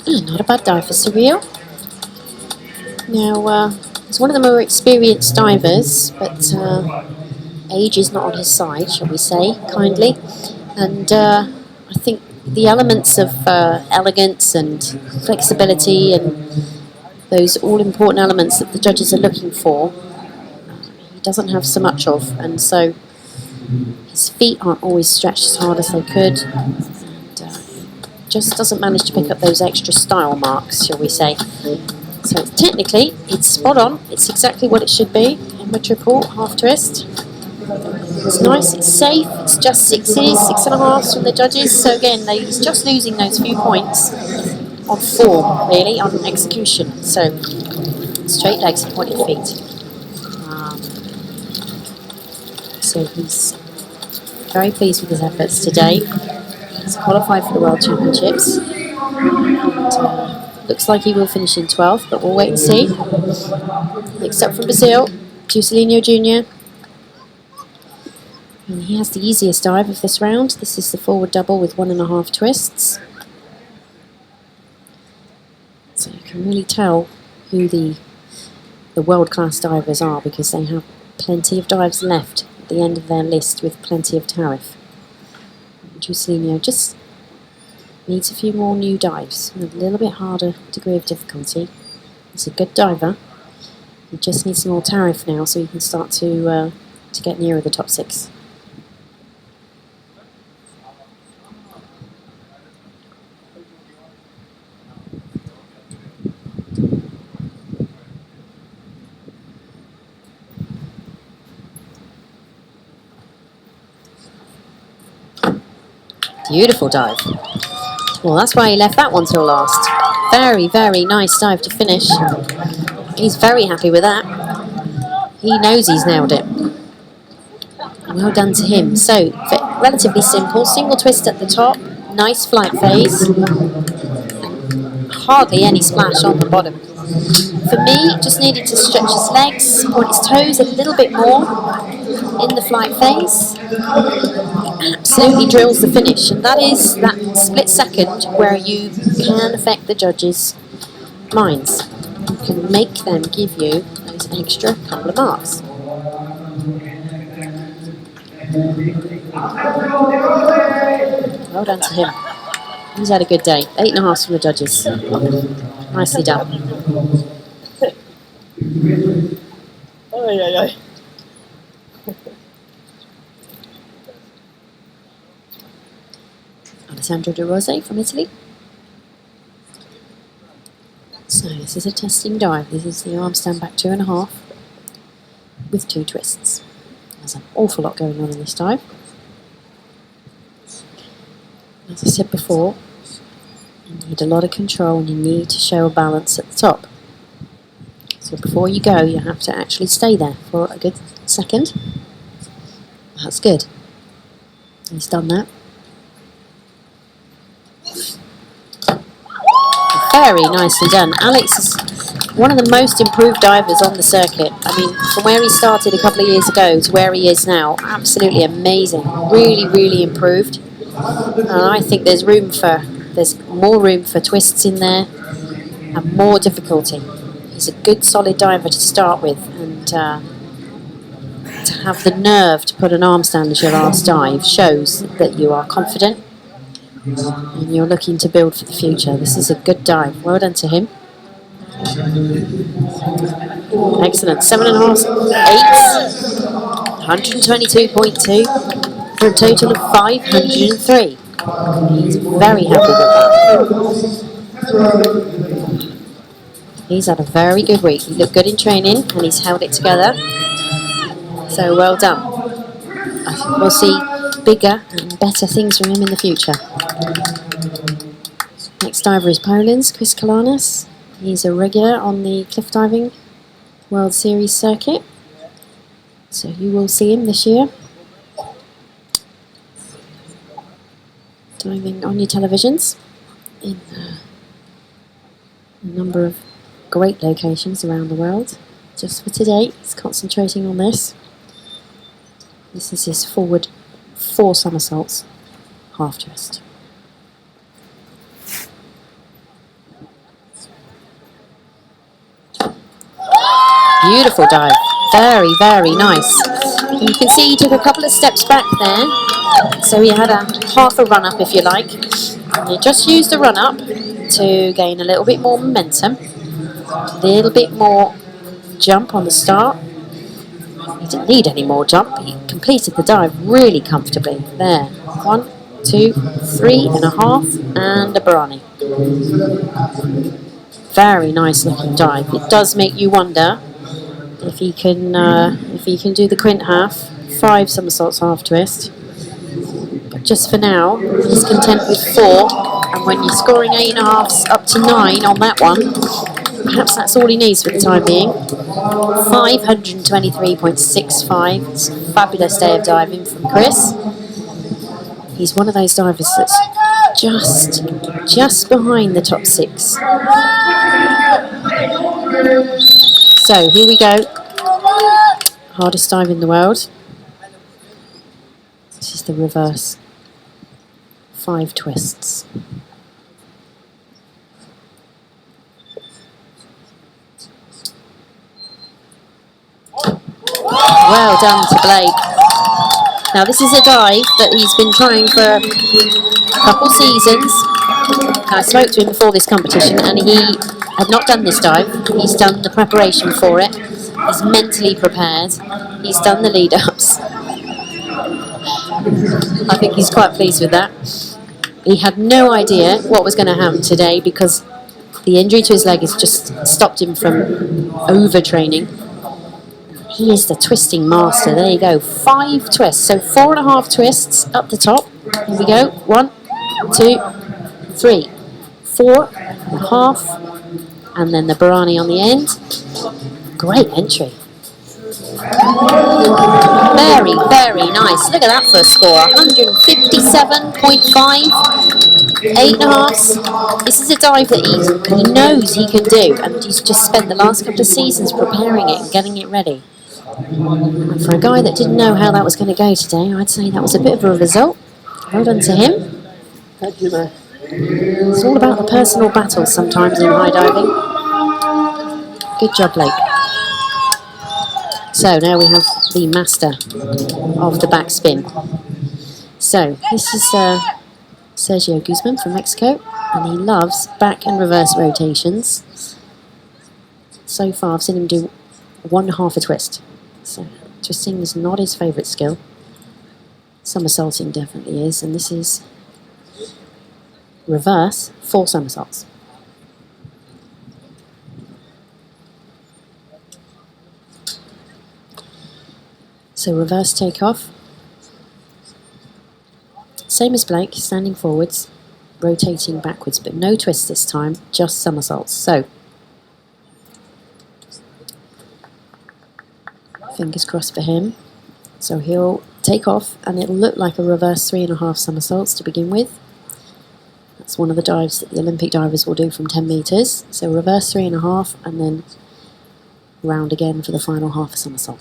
Not a bad dive for Cyril. Now, he's one of the more experienced divers, but age is not on his side, shall we say, kindly. And I think the elements of elegance and flexibility and those all-important elements that the judges are looking for, he doesn't have so much of. And so his feet aren't always stretched as hard as they could. just doesn't manage to pick up those extra style marks, shall we say. So technically, it's spot on. It's exactly what it should be. Emma triple, half twist. It's nice, it's safe, it's just 6s, 6.5s from the judges. So again, he's just losing those few points on form, really, on execution. So straight legs and pointed feet. So he's very pleased with his efforts today. He's qualified for the World Championships. And, looks like he will finish in 12th, but we'll wait and see. Next up from Brazil, Juscelino Jr. And he has the easiest dive of this round. This is the forward double with 1.5 twists. So you can really tell who the world-class divers are, because they have plenty of dives left at the end of their list with plenty of tariff. Juscelino just needs a few more new dives, a little bit harder degree of difficulty. He's a good diver. He just needs some more tariff now so he can start to get nearer the top 6. Beautiful dive. Well, that's why he left that one till last. Very, very nice dive to finish. He's very happy with that. He knows he's nailed it. Well done to him. So, relatively simple. Single twist at the top. Nice flight phase. Hardly any splash on the bottom. For me, just needed to stretch his legs, point his toes a little bit more in the flight phase. Absolutely drills the finish, and that is that split second where you can affect the judges' minds. You can make them give you those extra couple of marks. Well done to him. He's had a good day. 8.5 from the judges. Nicely done. Alessandro De Rose from Italy. So this is a testing dive. This is the arm stand back 2.5 with 2 twists. There's an awful lot going on in this dive. As I said before, you need a lot of control and you need to show a balance at the top. So before you go, you have to actually stay there for a good second. That's good. He's done that. Very nicely done. Alex is one of the most improved divers on the circuit. I mean, from where he started a couple of years ago to where he is now, absolutely amazing. Really, really improved. And I think there's more room for twists in there and more difficulty. He's a good solid diver to start with, and to have the nerve to put an arm stand as your last dive shows that you are confident and you're looking to build for the future. This is a good dive. Well done to him. Excellent. 7.5, 8, 122.2 for a total of 503. He's very happy with that. He's had a very good week. He looked good in training and he's held it together. So well done. I think we'll see bigger and better things from him in the future. Next diver is Poland's Chris Kalanas. He's a regular on the cliff diving World Series circuit. So you will see him this year. Diving on your televisions in a number of great locations around the world. Just for today, he's concentrating on this. This is his forward 4 somersaults, half twist. Beautiful dive. Very, very nice. And you can see he took a couple of steps back there. So he had a half a run up, if you like. And he just used the run up to gain a little bit more momentum. A little bit more jump on the start. He didn't need any more jump. He completed the dive really comfortably. There. 1, 2, 3.5, and a Barani. Very nice looking dive. It does make you wonder if he can do the quint half, 5 somersaults half twist. But just for now, he's content with 4. And when you're scoring 8.5s up to 9 on that one, perhaps that's all he needs for the time being. 523.65. It's a fabulous day of diving from Chris. He's one of those divers that's just behind the top 6. So here we go. Hardest dive in the world. This is the reverse. 5 twists. Well done to Blake. Now this is a dive that he's been trying for a couple seasons. I spoke to him before this competition and he had not done this dive. He's done the preparation for it. He's mentally prepared. He's done the lead-ups. I think he's quite pleased with that. He had no idea what was going to happen today because the injury to his leg has just stopped him from overtraining. He is the twisting master. There you go. 5 twists. So 4.5 twists up the top. Here we go. 1, 2, 3, 4.5. And then the Barani on the end. Great entry. Very, very nice. Look at that for a score. 157.5. 8.5s. This is a dive that he knows he can do. And he's just spent the last couple of seasons preparing it and getting it ready. And for a guy that didn't know how that was going to go today, I'd say that was a bit of a result. Well done to him. Thank you, man. It's all about the personal battles sometimes in high diving. Good job, Blake. So now we have the master of the backspin. So this is Sergio Guzman from Mexico, and he loves back and reverse rotations. So far I've seen him do 1/2 a twist. So twisting is not his favourite skill. Somersaulting definitely is, and this is reverse 4 somersaults. So reverse takeoff. Same as Blake, standing forwards, rotating backwards, but no twists this time, just somersaults. So fingers crossed for him. So he'll take off and it'll look like a reverse 3.5 somersaults to begin with. That's one of the dives that the Olympic divers will do from 10 metres. So reverse 3.5 and then round again for the final 1/2 somersault.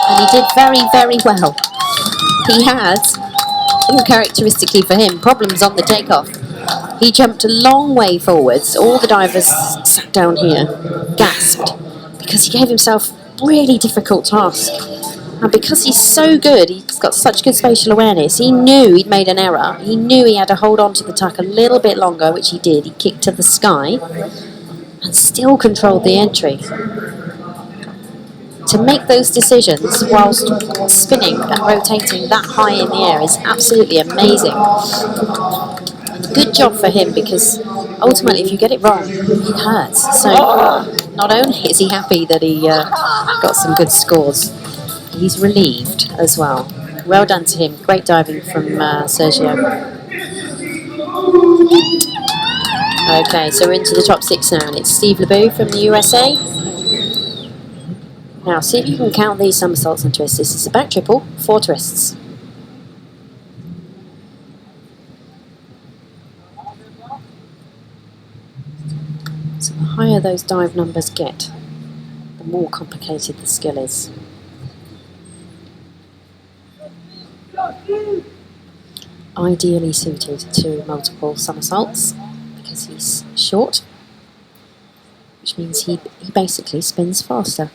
And he did very, very well. He had, uncharacteristically for him, problems on the takeoff. He jumped a long way forwards. All the divers sat down here, gasped, because he gave himself a really difficult task. And because he's so good, he's got such good spatial awareness, he knew he'd made an error. He knew he had to hold on to the tuck a little bit longer, which he did. He kicked to the sky and still controlled the entry. To make those decisions whilst spinning and rotating that high in the air is absolutely amazing. Good job for him, because ultimately if you get it wrong, it hurts. So not only is he happy that he got some good scores, he's relieved as well. Well done to him. Great diving from Sergio. Okay, so we're into the top 6 now, and it's Steve LeBou from the USA. Now, see if you can count these somersaults and twists. This is a back triple, 4 twists. So the higher those dive numbers get, the more complicated the skill is. Ideally suited to multiple somersaults because he's short which means he basically spins faster.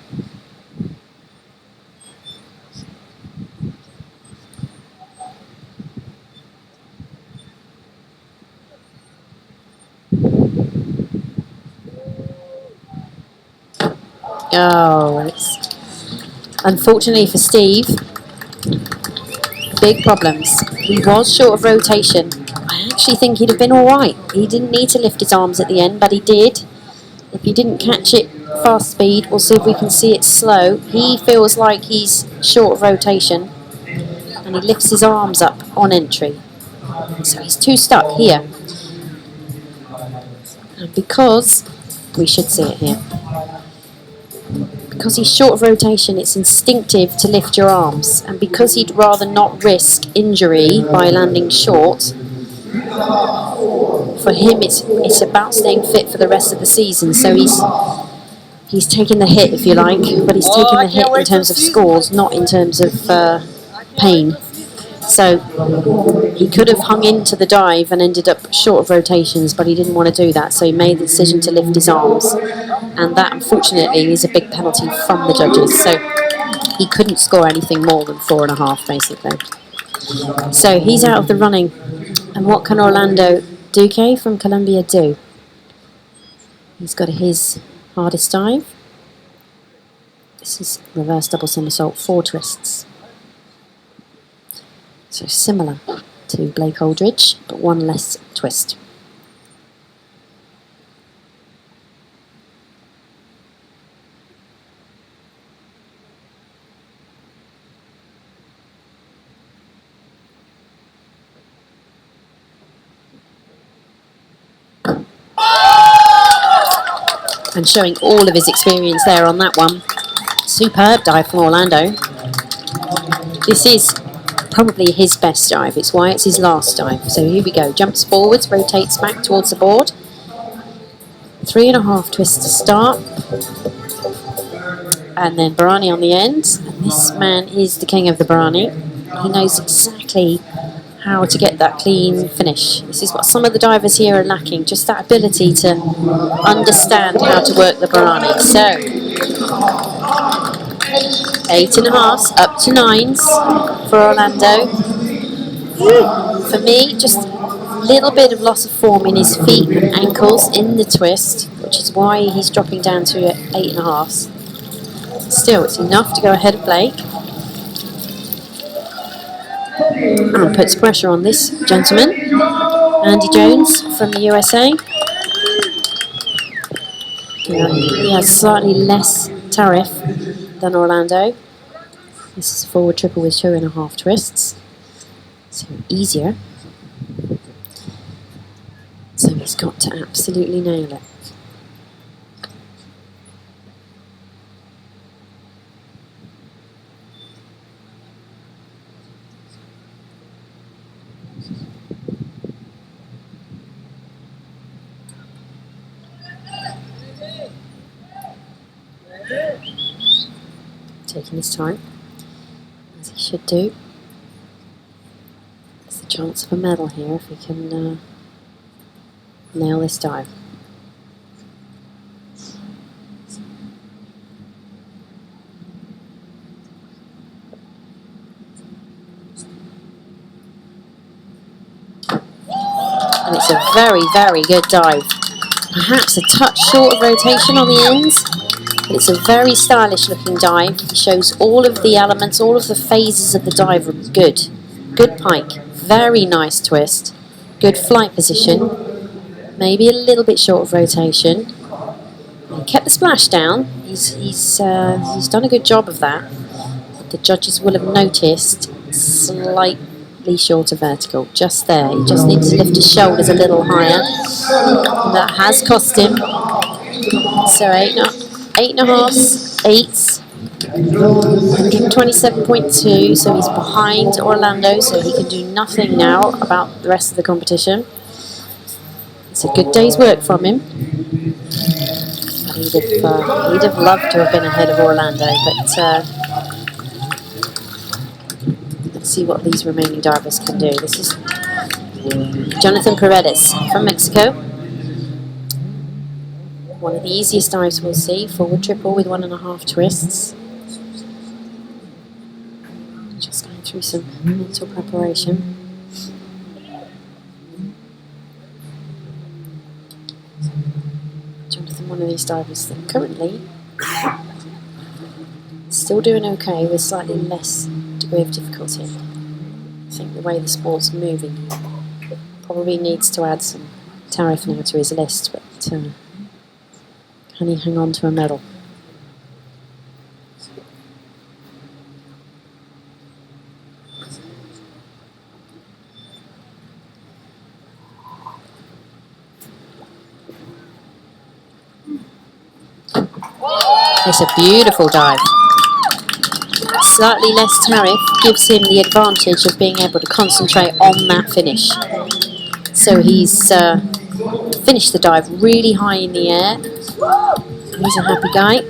Oh, it's unfortunately for Steve, big problems. He was short of rotation. I actually think he'd have been all right. He didn't need to lift his arms at the end, but he did. If he didn't catch it fast speed, we'll see if we can see it slow. He feels like he's short of rotation, and he lifts his arms up on entry. So he's too stuck here. And because, we should see it here, because he's short of rotation, it's instinctive to lift your arms. And because he'd rather not risk injury by landing short, for him it's about staying fit for the rest of the season. So he's taking the hit, if you like, but he's taking the hit in terms of scores, not in terms of pain. So he could have hung into the dive and ended up short of rotations, but he didn't want to do that, so he made the decision to lift his arms, and that unfortunately is a big penalty from the judges. So he couldn't score anything more than 4.5 basically. So he's out of the running. And what can Orlando Duque from Colombia do? He's got his hardest dive. This is reverse double somersault, 4 twists. So similar to Blake Aldridge, but 1 less twist. And showing all of his experience there on that one. Superb dive from Orlando. This is probably his best dive. It's why it's his last dive. So here we go. Jumps forwards, rotates back towards the board. 3.5 twists to start. And then Barani on the end. And this man is the king of the Barani. He knows exactly how to get that clean finish. This is what some of the divers here are lacking, just that ability to understand how to work the Barani. So 8.5s up to 9s for Orlando. For me, just a little bit of loss of form in his feet and ankles in the twist, which is why he's dropping down to 8.5s. Still, it's enough to go ahead of Blake. And puts pressure on this gentleman, Andy Jones from the USA. He has slightly less tariff than Orlando. This is a forward triple with 2.5 twists, so easier. So he's got to absolutely nail it. Taking his time, as he should do. There's the chance of a medal here if we can nail this dive. And it's a very, very good dive. Perhaps a touch short of rotation on the ends. It's a very stylish looking dive. It shows all of the elements, all of the phases of the dive are good. Good pike, very nice twist, good flight position, maybe a little bit short of rotation. He kept the splash down. He's done a good job of that. The judges will have noticed slightly shorter vertical, just there. He just needs to lift his shoulders a little higher. And that has cost him. So 8.5s, 8s, 127.2, so he's behind Orlando, so he can do nothing now about the rest of the competition. It's a good day's work from him. He'd have loved to have been ahead of Orlando, but let's see what these remaining divers can do. This is Jonathan Paredes from Mexico. One of the easiest dives we'll see, forward triple with 1.5 twists. Just going through some mental preparation. Jonathan, one of these divers that currently still doing okay with slightly less degree of difficulty. I think the way the sport's moving probably needs to add some tariff now to his list, but can he hang on to a medal? It's a beautiful dive. Slightly less tariff gives him the advantage of being able to concentrate on that finish. So he's finished the dive really high in the air. He's a happy guy.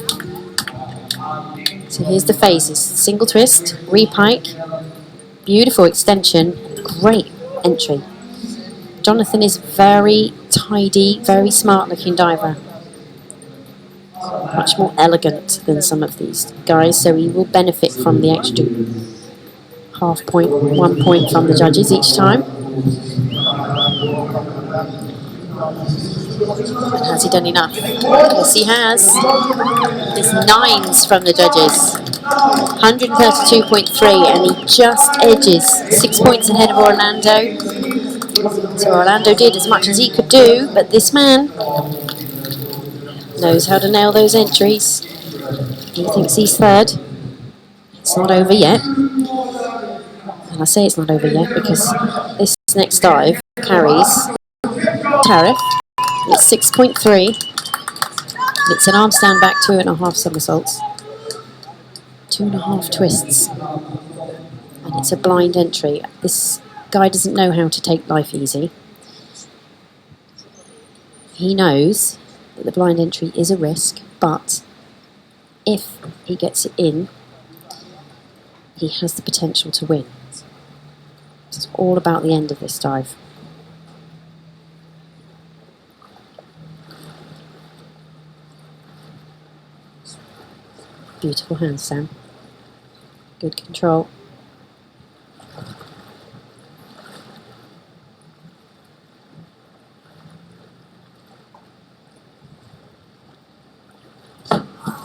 So here's the phases. Single twist, repike, beautiful extension, great entry. Jonathan is very tidy, very smart looking diver. Much more elegant than some of these guys, so he will benefit from the extra half point, 1 point from the judges each time. And has he done enough? Yes, he has. There's 9s from the judges. 132.3, and he just edges 6 points ahead of Orlando. So Orlando did as much as he could do, but this man knows how to nail those entries. He thinks he's third. It's not over yet. And I say it's not over yet because this next dive carries tariff. It's 6.3. It's an arm stand back, 2.5 somersaults, 2.5 twists, and it's a blind entry. This guy doesn't know how to take life easy. He knows that the blind entry is a risk, but if he gets it in, he has the potential to win. It's all about the end of this dive. Beautiful handstand. Good control.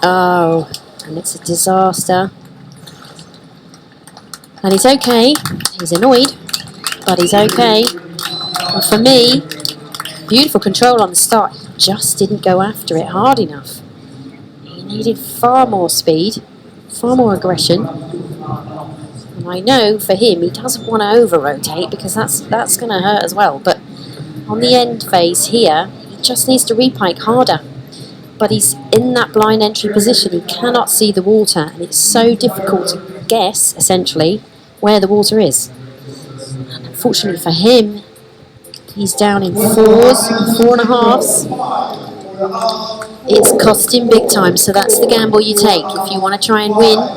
Oh, and it's a disaster. And he's okay. He's annoyed, but he's okay. And for me, beautiful control on the start. He just didn't go after it hard enough. He needed far more speed, far more aggression. And I know for him, he doesn't want to over-rotate because that's going to hurt as well. But on the end phase here, he just needs to repike harder. But he's in that blind entry position. He cannot see the water, and it's so difficult to guess, essentially, where the water is. And unfortunately for him, he's down in 4s, 4.5s. It's cost him big time, so that's the gamble you take. If you want to try and win,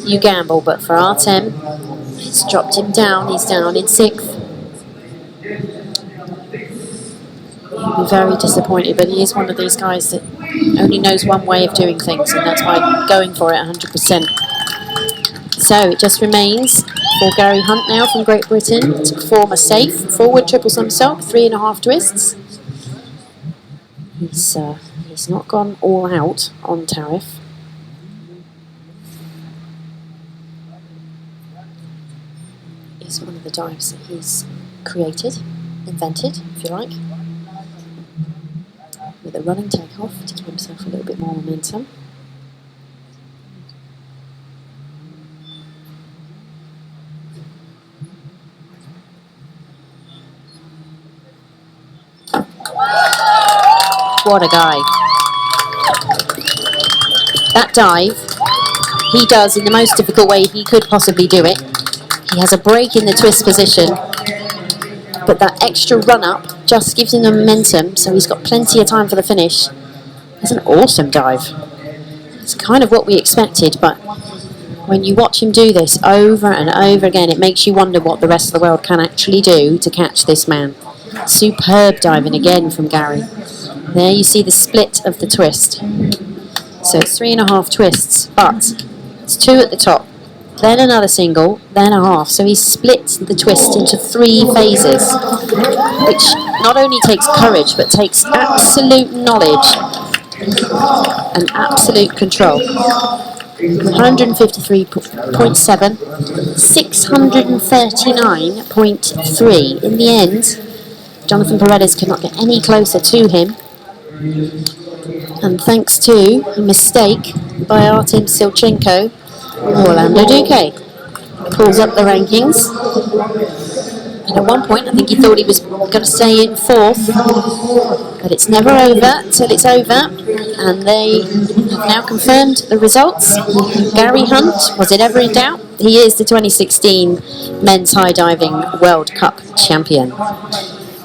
you gamble. But for Artem, it's dropped him down. He's down in 6th. He'll be very disappointed, but he is one of these guys that only knows one way of doing things, and that's by going for it 100%. So it just remains for Gary Hunt now from Great Britain to perform a safe forward triple somersault, 3.5 twists. He's not gone all out on tariff. It's one of the dives that he's created, invented, if you like, with a running takeoff to give himself a little bit more momentum. What a guy. That dive, he does in the most difficult way he could possibly do it. He has a break in the twist position, but that extra run-up just gives him the momentum, so he's got plenty of time for the finish. It's an awesome dive. It's kind of what we expected, but when you watch him do this over and over again, it makes you wonder what the rest of the world can actually do to catch this man. Superb diving again from Gary. There you see the split of the twist. So it's 3.5 twists, but it's 2 at the top, then another single, then a half. So he split the twist into 3 phases, which not only takes courage, but takes absolute knowledge and absolute control. 153.7, 639.3. In the end, Jonathan Paredes could not get any closer to him. And thanks to a mistake by Artem Silchenko, Orlando Duque pulls up the rankings. And at one point, I think he thought he was going to stay in 4th, but it's never over till it's over. And they have now confirmed the results. Gary Hunt, was it ever in doubt? He is the 2016 Men's High Diving World Cup champion.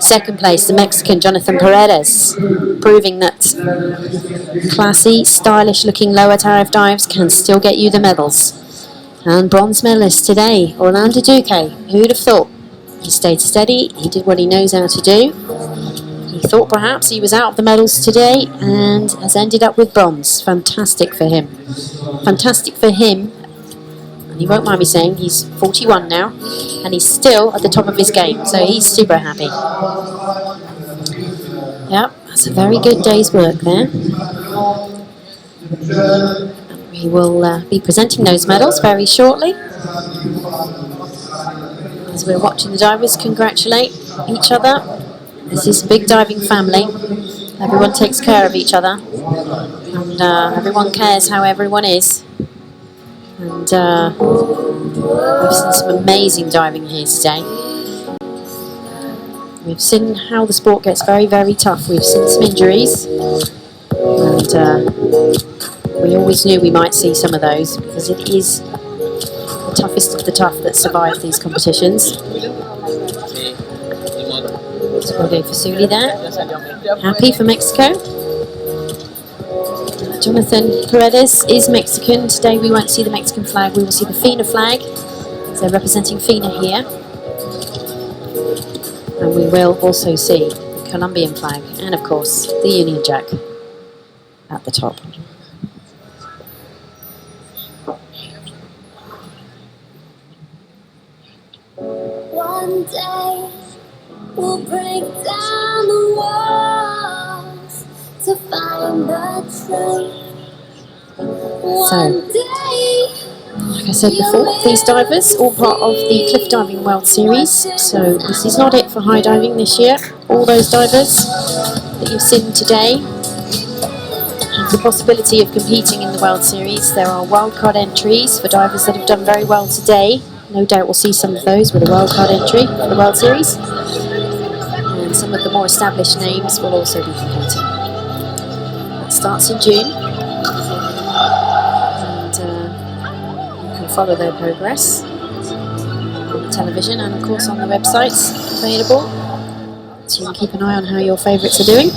Second place, the Mexican Jonathan Paredes, proving that classy, stylish-looking lower tariff dives can still get you the medals. And bronze medalist today, Orlando Duque. Who'd have thought? He stayed steady, he did what he knows how to do. He thought perhaps he was out of the medals today and has ended up with bronze. Fantastic for him. Fantastic for him. And you won't mind me saying he's 41 now and he's still at the top of his game, so he's super happy. Yep, that's a very good day's work there. We will be presenting those medals very shortly, as we're watching the divers congratulate each other. This is a big diving family. Everyone takes care of each other, and everyone cares how everyone is. And we've seen some amazing diving here today. We've seen how the sport gets very, very tough. We've seen some injuries, and we always knew we might see some of those, because it is the toughest of the tough that survive these competitions. So we'll go for Suli there. Happy for Mexico. Jonathan Paredes is Mexican. Today we won't see the Mexican flag, we will see the FINA flag. So representing FINA here. And we will also see the Colombian flag and of course the Union Jack at the top. One day we'll break down the walls to find the truth. One day, like I said before, these divers all part of the Cliff Diving World Series. So this is not it for high diving this year. All those divers that you've seen today have the possibility of competing in the World Series. There are wildcard entries for divers that have done very well today. No doubt we'll see some of those with a wildcard entry for the World Series. And some of the more established names will also be competing. That starts in June. And you can follow their progress on the television and of course on the websites available. So you can keep an eye on how your favourites are doing.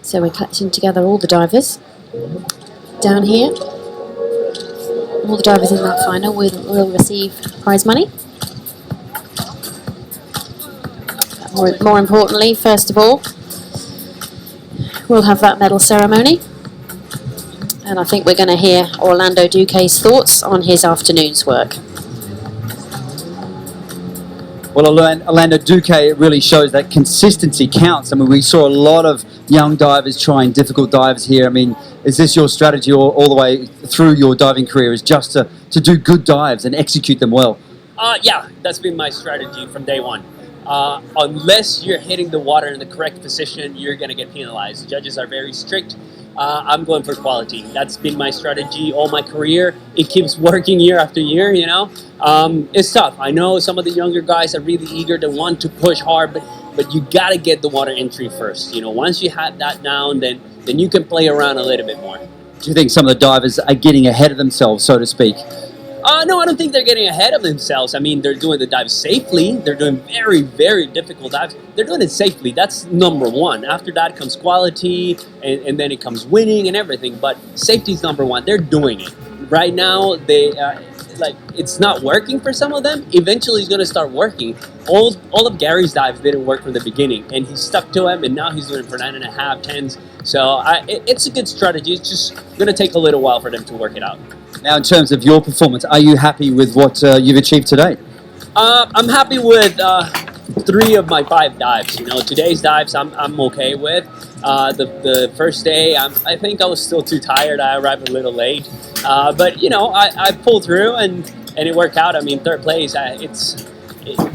So we're collecting together all the divers down here. All the divers in that final will receive prize money. More importantly, first of all, we'll have that medal ceremony. And I think we're going to hear Orlando Duque's thoughts on his afternoon's work. Well, Orlando Duque really shows that consistency counts. I mean, we saw a lot of young divers trying difficult dives here. I mean, is this your strategy all the way through your diving career, is just to do good dives and execute them well? Yeah, that's been my strategy from day one. Unless you're hitting the water in the correct position, you're going to get penalized. The judges are very strict. I'm going for quality. That's been my strategy all my career. It keeps working year after year, you know. It's tough. I know some of the younger guys are really eager to want to push hard, but you got to get the water entry first. You know, once you have that down, then you can play around a little bit more. Do you think some of the divers are getting ahead of themselves, so to speak? No, I don't think they're getting ahead of themselves. I mean, they're doing the dives safely. They're doing very, very difficult dives. They're doing it safely. That's number one. After that comes quality, and then it comes winning and everything. But safety is number one. They're doing it. Right now, it's not working for some of them. Eventually, it's going to start working. All of Gary's dives didn't work from the beginning, and he stuck to them, and now he's doing it for 9.5, 10s. So it's a good strategy. It's just going to take a little while for them to work it out. Now, in terms of your performance, are you happy with what you've achieved today? I'm happy with 3 of my 5 dives. You know, today's dives I'm okay with. The first day, I think I was still too tired. I arrived a little late, but you know, I pulled through and it worked out. I mean, 3rd place.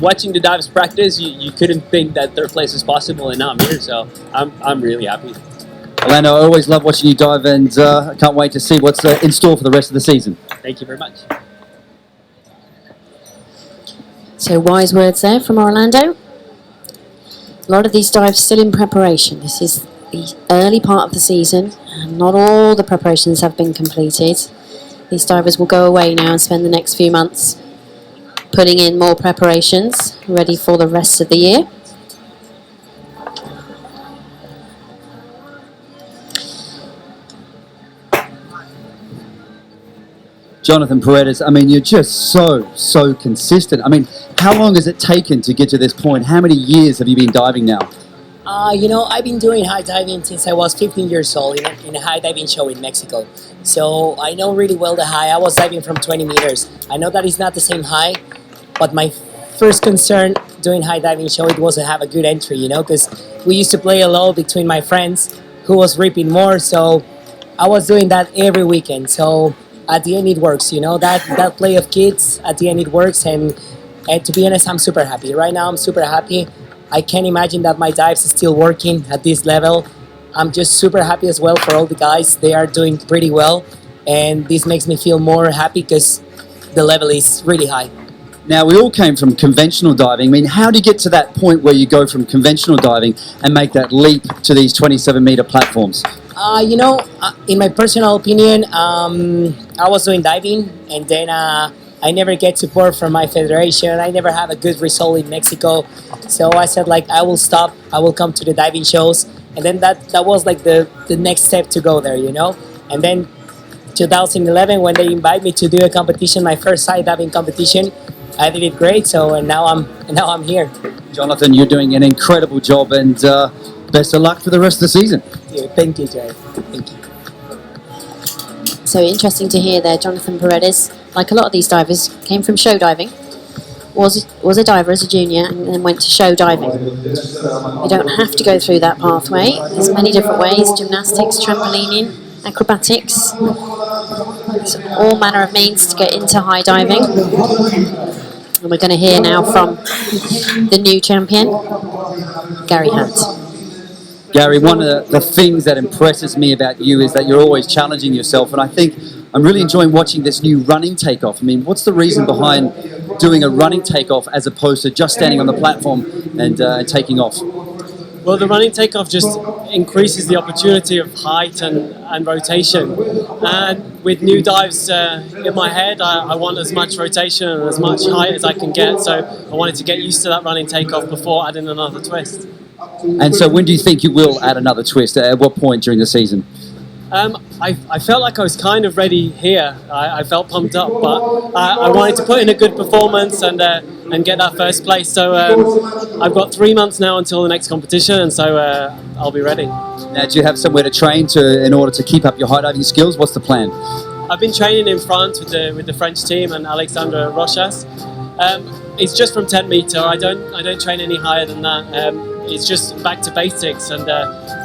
Watching the dives practice, you couldn't think that 3rd place is possible, and now I'm here. So I'm really happy. Orlando, I always love watching you dive, and I can't wait to see what's in store for the rest of the season. Thank you very much. So wise words there from Orlando. A lot of these dives still in preparation. This is the early part of the season, and not all the preparations have been completed. These divers will go away now and spend the next few months putting in more preparations, ready for the rest of the year. Jonathan Paredes, I mean, you're just so consistent. I mean, how long has it taken to get to this point? How many years have you been diving now? You know, I've been doing high diving since I was 15 years old in a high diving show in Mexico. So I know really well the high. I was diving from 20 meters. I know that it's not the same high, but my first concern doing high diving show, it was to have a good entry, you know, because we used to play a low between my friends who was ripping more. So I was doing that every weekend. So at the end it works, you know, that play of kids, at the end it works, and to be honest, I'm super happy. Right now I'm super happy. I can't imagine that my dives is still working at this level. I'm just super happy as well for all the guys. They are doing pretty well, and this makes me feel more happy because the level is really high. Now, we all came from conventional diving. I mean, how do you get to that point where you go from conventional diving and make that leap to these 27-meter platforms? You know, in my personal opinion, I was doing diving, and then I never get support from my federation. I never have a good result in Mexico. So I said, like, I will stop. I will come to the diving shows. And then that was like the next step to go there, you know. And then 2011, when they invited me to do a competition, my first high diving competition, I did it great. So and now I'm here. Jonathan, you're doing an incredible job, and best of luck for the rest of the season. Thank you, Jay. Thank you. So interesting to hear there, Jonathan Paredes, like a lot of these divers, came from show diving, was a diver as a junior, and then went to show diving. You don't have to go through that pathway. There's many different ways: gymnastics, trampolining, acrobatics. There's all manner of means to get into high diving. And we're going to hear now from the new champion, Gary Hunt. Gary, one of the things that impresses me about you is that you're always challenging yourself, and I think I'm really enjoying watching this new running takeoff. I mean, what's the reason behind doing a running takeoff as opposed to just standing on the platform and taking off? Well, the running takeoff just increases the opportunity of height and rotation. And with new dives in my head, I want as much rotation and as much height as I can get. So I wanted to get used to that running takeoff before adding another twist. And so when do you think you will add another twist? At what point during the season? I felt like I was kind of ready here. I felt pumped up, but I wanted to put in a good performance and get that first place. So I've got 3 months now until the next competition, and so I'll be ready. Now, do you have somewhere to train in order to keep up your high diving skills? What's the plan? I've been training in France with the French team and Alexandre Rochas. It's just from 10 meter. I don't train any higher than that. It's just back to basics and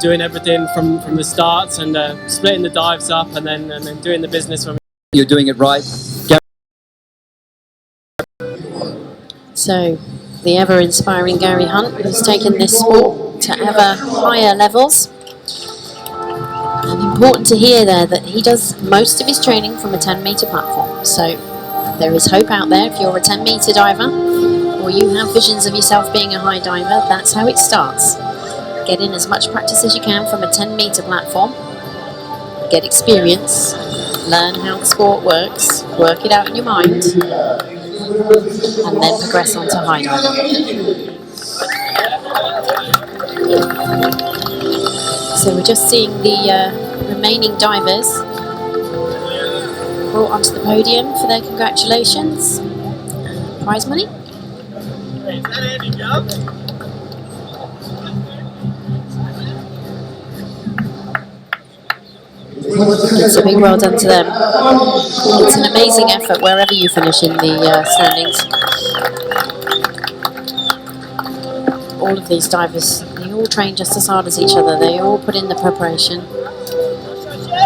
doing everything from the starts and splitting the dives up and then doing the business. You're doing it right. So the ever-inspiring Gary Hunt has taken this sport to ever higher levels. And important to hear there that he does most of his training from a 10-meter platform. So there is hope out there if you're a 10-meter diver, or you have visions of yourself being a high diver. That's how it starts. Get in as much practice as you can from a 10-meter platform, get experience, learn how the sport works, work it out in your mind, and then progress on to high diving. So we're just seeing the remaining divers brought onto the podium for their congratulations and prize money. It's a big well done to them. It's an amazing effort wherever you finish in the standings. All of these divers, they all train just as hard as each other. They all put in the preparation.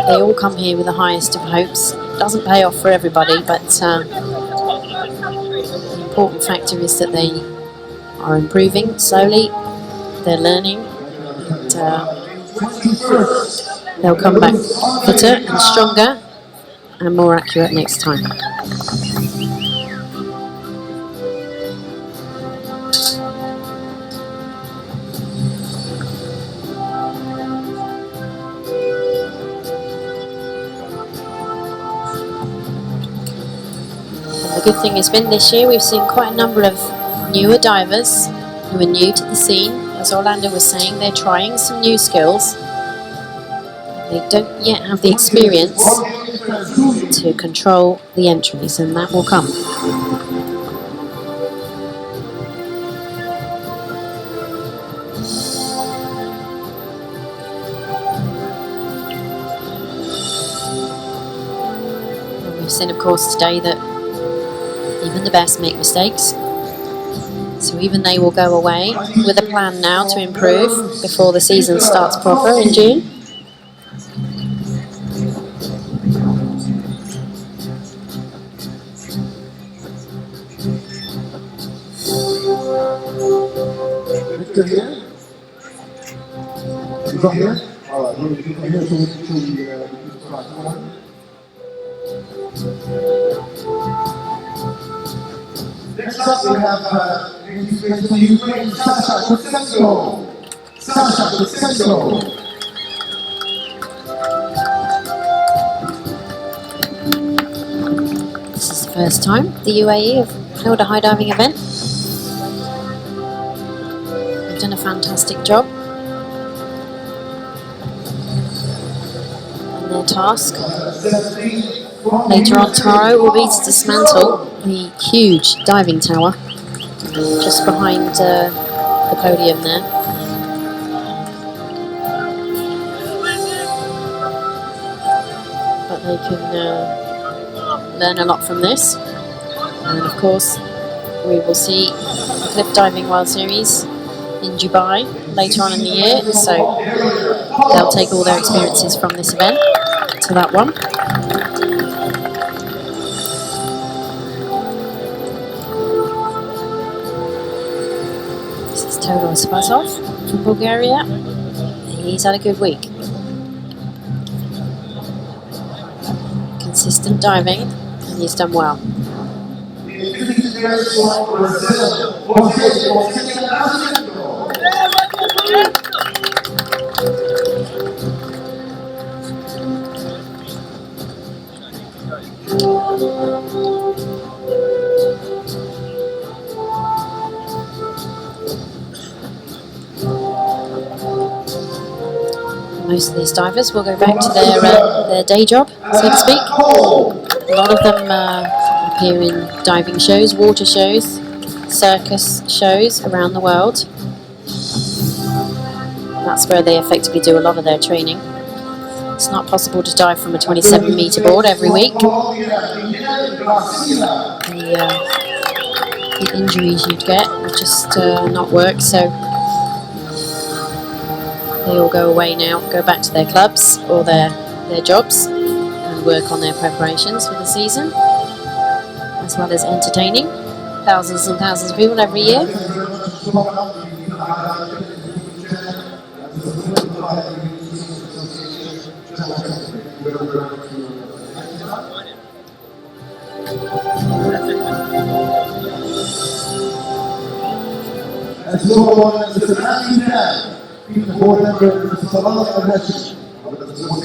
They all come here with the highest of hopes. It doesn't pay off for everybody, but the important factor is that they are improving slowly. They're learning. And, they'll come back fitter and stronger and more accurate next time. The good thing has been this year we've seen quite a number of newer divers who are new to the scene. As Orlando was saying, they're trying some new skills. They don't yet have the experience to control the entries, and that will come. And we've seen, of course, today that even the best make mistakes. So even they will go away with a plan now to improve before the season starts proper in June. Next up, we have the Ukraine, Sasha Kutsenko. Sasha Kutsenko. This is the first time the UAE have held a high diving event. They've done a fantastic job. And their task later on tomorrow will be to dismantle the huge diving tower just behind the podium there. But they can learn a lot from this. And of course, we will see the Cliff Diving World Series in Dubai later on in the year. So they'll take all their experiences from this event to that one. Todor Spasov from Bulgaria. He's had a good week. Consistent diving, and he's done well. Most of these divers will go back to their day job, so to speak. A lot of them appear in diving shows, water shows, circus shows around the world. That's where they effectively do a lot of their training. It's not possible to dive from a 27-meter board every week. The injuries you'd get would just not work, so they all go away now, go back to their clubs or their jobs and work on their preparations for the season, as well as entertaining thousands and thousands of people every year.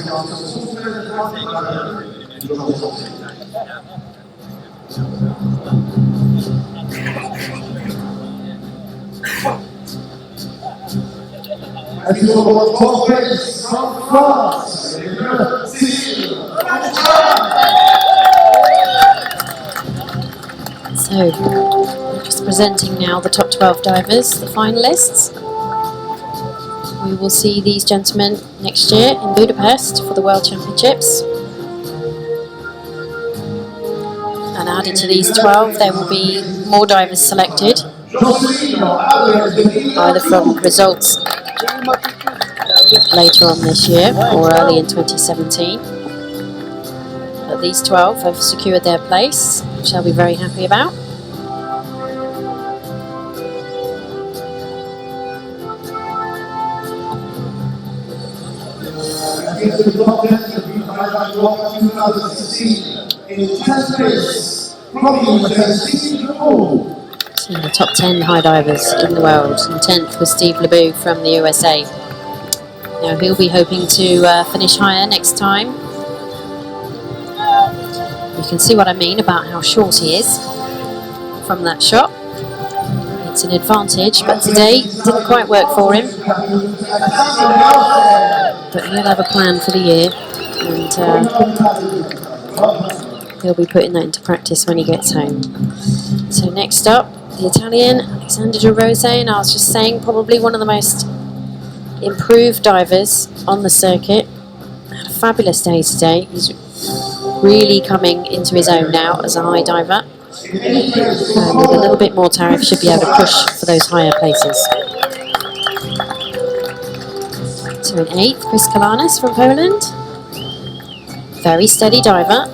As you know, top race from France. So, we're just presenting now the top 12 divers, the finalists. We will see these gentlemen next year in Budapest for the World Championships. And added to these 12, there will be more divers selected, either from results later on this year or early in 2017. But these 12 have secured their place, which I'll be very happy about. So the top 10 high divers in the world, and 10th was Steve Lebeau from the USA. Now he'll be hoping to finish higher next time. You can see what I mean about how short he is from that shot. It's an advantage, but today didn't quite work for him. But he'll have a plan for the year, and he'll be putting that into practice when he gets home. So next up, the Italian Alexander De Rose, and I was just saying, probably one of the most improved divers on the circuit. Had a fabulous day today. He's really coming into his own now as a high diver. And with a little bit more tariff, should be able to push for those higher places. So in 8th, Chris Kalanis from Poland. Very steady diver.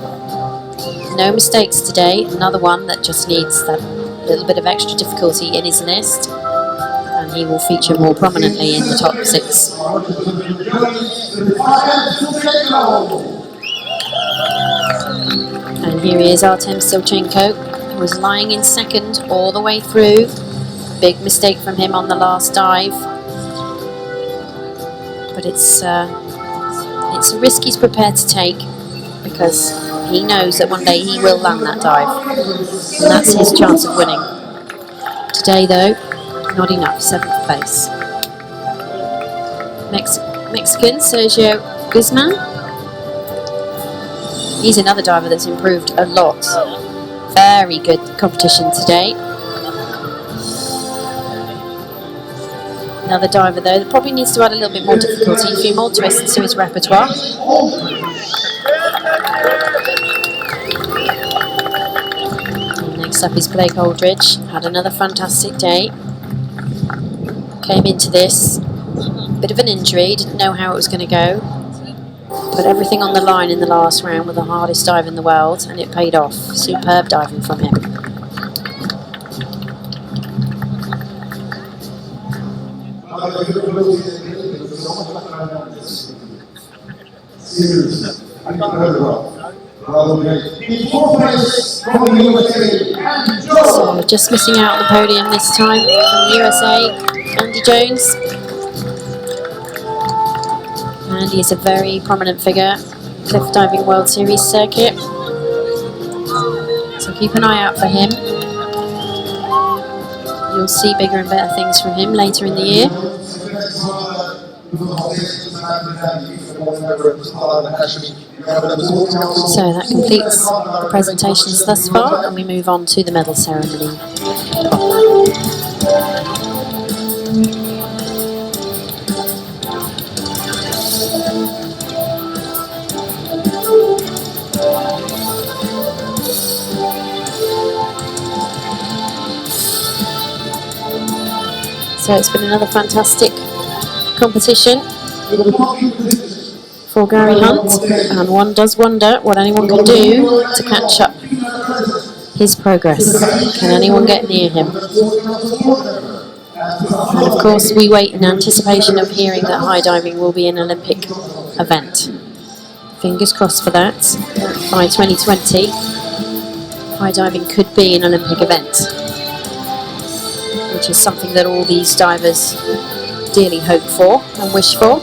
No mistakes today. Another one that just needs that little bit of extra difficulty in his nest. And he will feature more prominently in the top 6. And here he is, Artem Silchenko, who was lying in 2nd all the way through. Big mistake from him on the last dive. But it's a risk he's prepared to take, because he knows that one day he will land that dive. And that's his chance of winning. Today though, not enough, 7th place. Mexican Sergio Guzman. He's another diver that's improved a lot. Very good competition today. Another diver though that probably needs to add a little bit more difficulty, a few more twists to his repertoire. And next up is Blake Aldridge. Had another fantastic day. Came into this, bit of an injury, didn't know how it was going to go. Put everything on the line in the last round with the hardest dive in the world, and it paid off. Superb diving from him. So just missing out on the podium this time from the USA, Andy Jones. Andy is a very prominent figure, cliff diving World Series circuit. So keep an eye out for him. You'll see bigger and better things from him later in the year. So that completes the presentations thus far, and we move on to the medal ceremony. So it's been another fantastic competition for Gary Hunt, and one does wonder what anyone can do to catch up his progress. Can anyone get near him? And of course we wait in anticipation of hearing that high diving will be an Olympic event. Fingers crossed for that. By 2020, high diving could be an Olympic event, which is something that all these divers dearly hope for and wish for.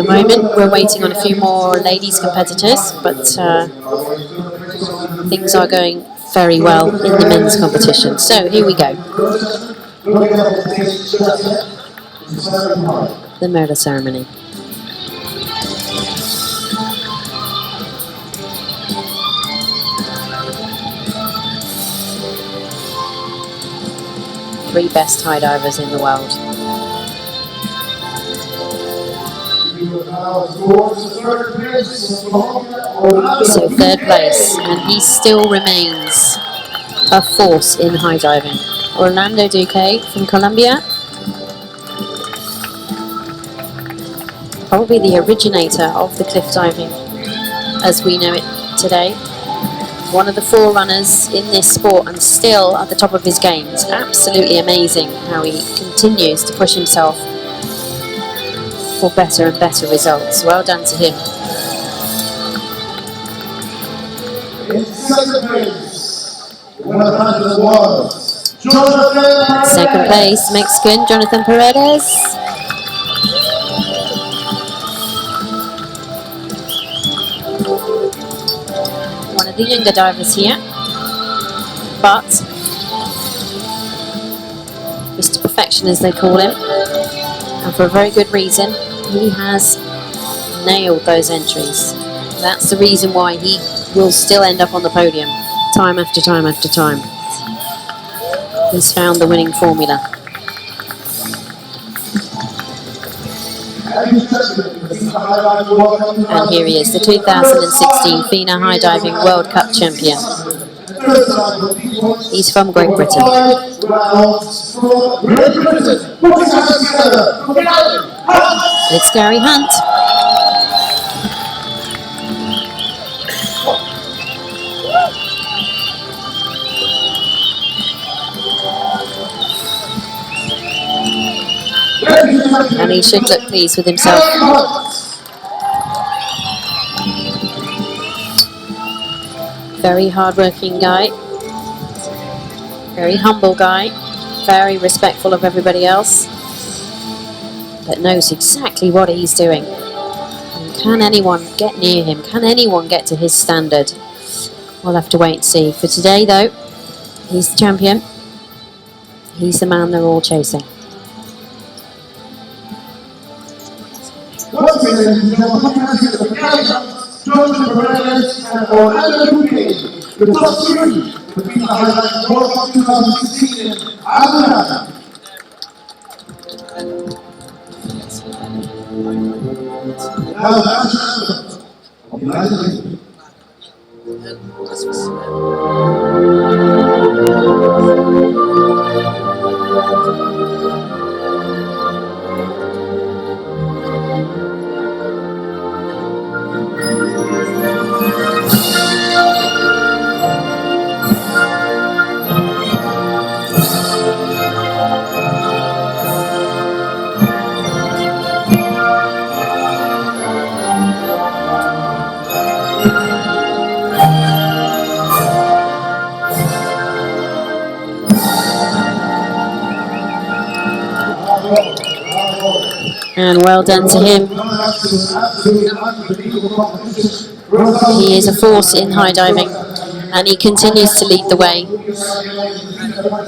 the moment. We're waiting on a few more ladies competitors, but things are going very well in the men's competition. So here we go. The medal ceremony. Three best high divers in the world. So third place, and he still remains a force in high diving. Orlando Duque from Colombia, probably the originator of the cliff diving as we know it today. One of the forerunners in this sport and still at the top of his game. It's absolutely amazing how he continues to push himself for better and better results. Well done to him. Second place, Mexican Jonathan Paredes. One of the younger divers here, but Mr. Perfection as they call him, and for a very good reason. He has nailed those entries. That's the reason why he will still end up on the podium time after time after time. He's found the winning formula. And here he is, the 2016 FINA High Diving World Cup champion. He's from Great Britain. It's Gary Hunt. And he should look pleased with himself. Very hard-working guy. Very humble guy. Very respectful of everybody else. But knows exactly what he's doing. And can anyone get near him? Can anyone get to his standard? We'll have to wait and see. For today, though, he's the champion. He's the man they're all chasing. Jonathan Paredes and Orlando Duque, the top three, the FINA High Diving World Cup 2016 in Abu Dhabi. Now the national anthem of the United Kingdom. And well done to him. He is a force in high diving, and he continues to lead the way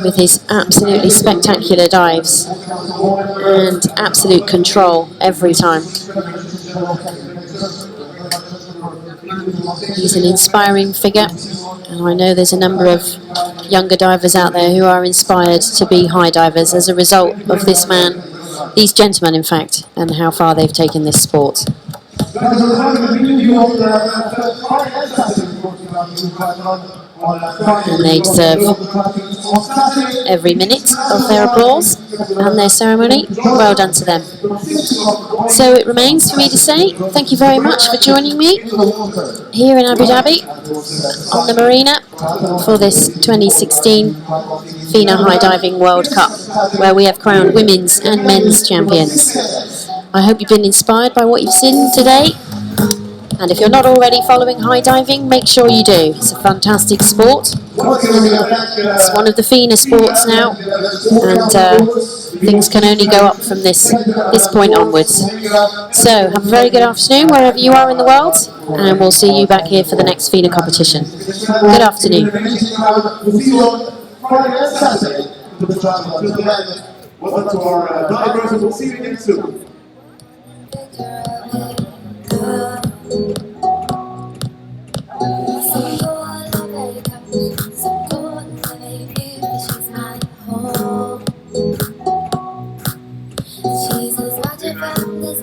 with his absolutely spectacular dives and absolute control every time. He's an inspiring figure, and I know there's a number of younger divers out there who are inspired to be high divers as a result of this man, these gentlemen in fact, and how far they've taken this sport. And they deserve every minute of their applause and their ceremony. Well done to them. So it remains for me to say thank you very much for joining me here in Abu Dhabi on the marina for this 2016 FINA High Diving World Cup, where we have crowned women's and men's champions. I hope you've been inspired by what you've seen today. And if you're not already following high diving, make sure you do. It's a fantastic sport. It's one of the FINA sports now, and things can only go up from this point onwards. So have a very good afternoon wherever you are in the world, and we'll see you back here for the next FINA competition. Good afternoon. We'll see you on Friday and Saturday for the triathlon. Until then, well done to our divers, and we'll see you again soon. She's as much a friend as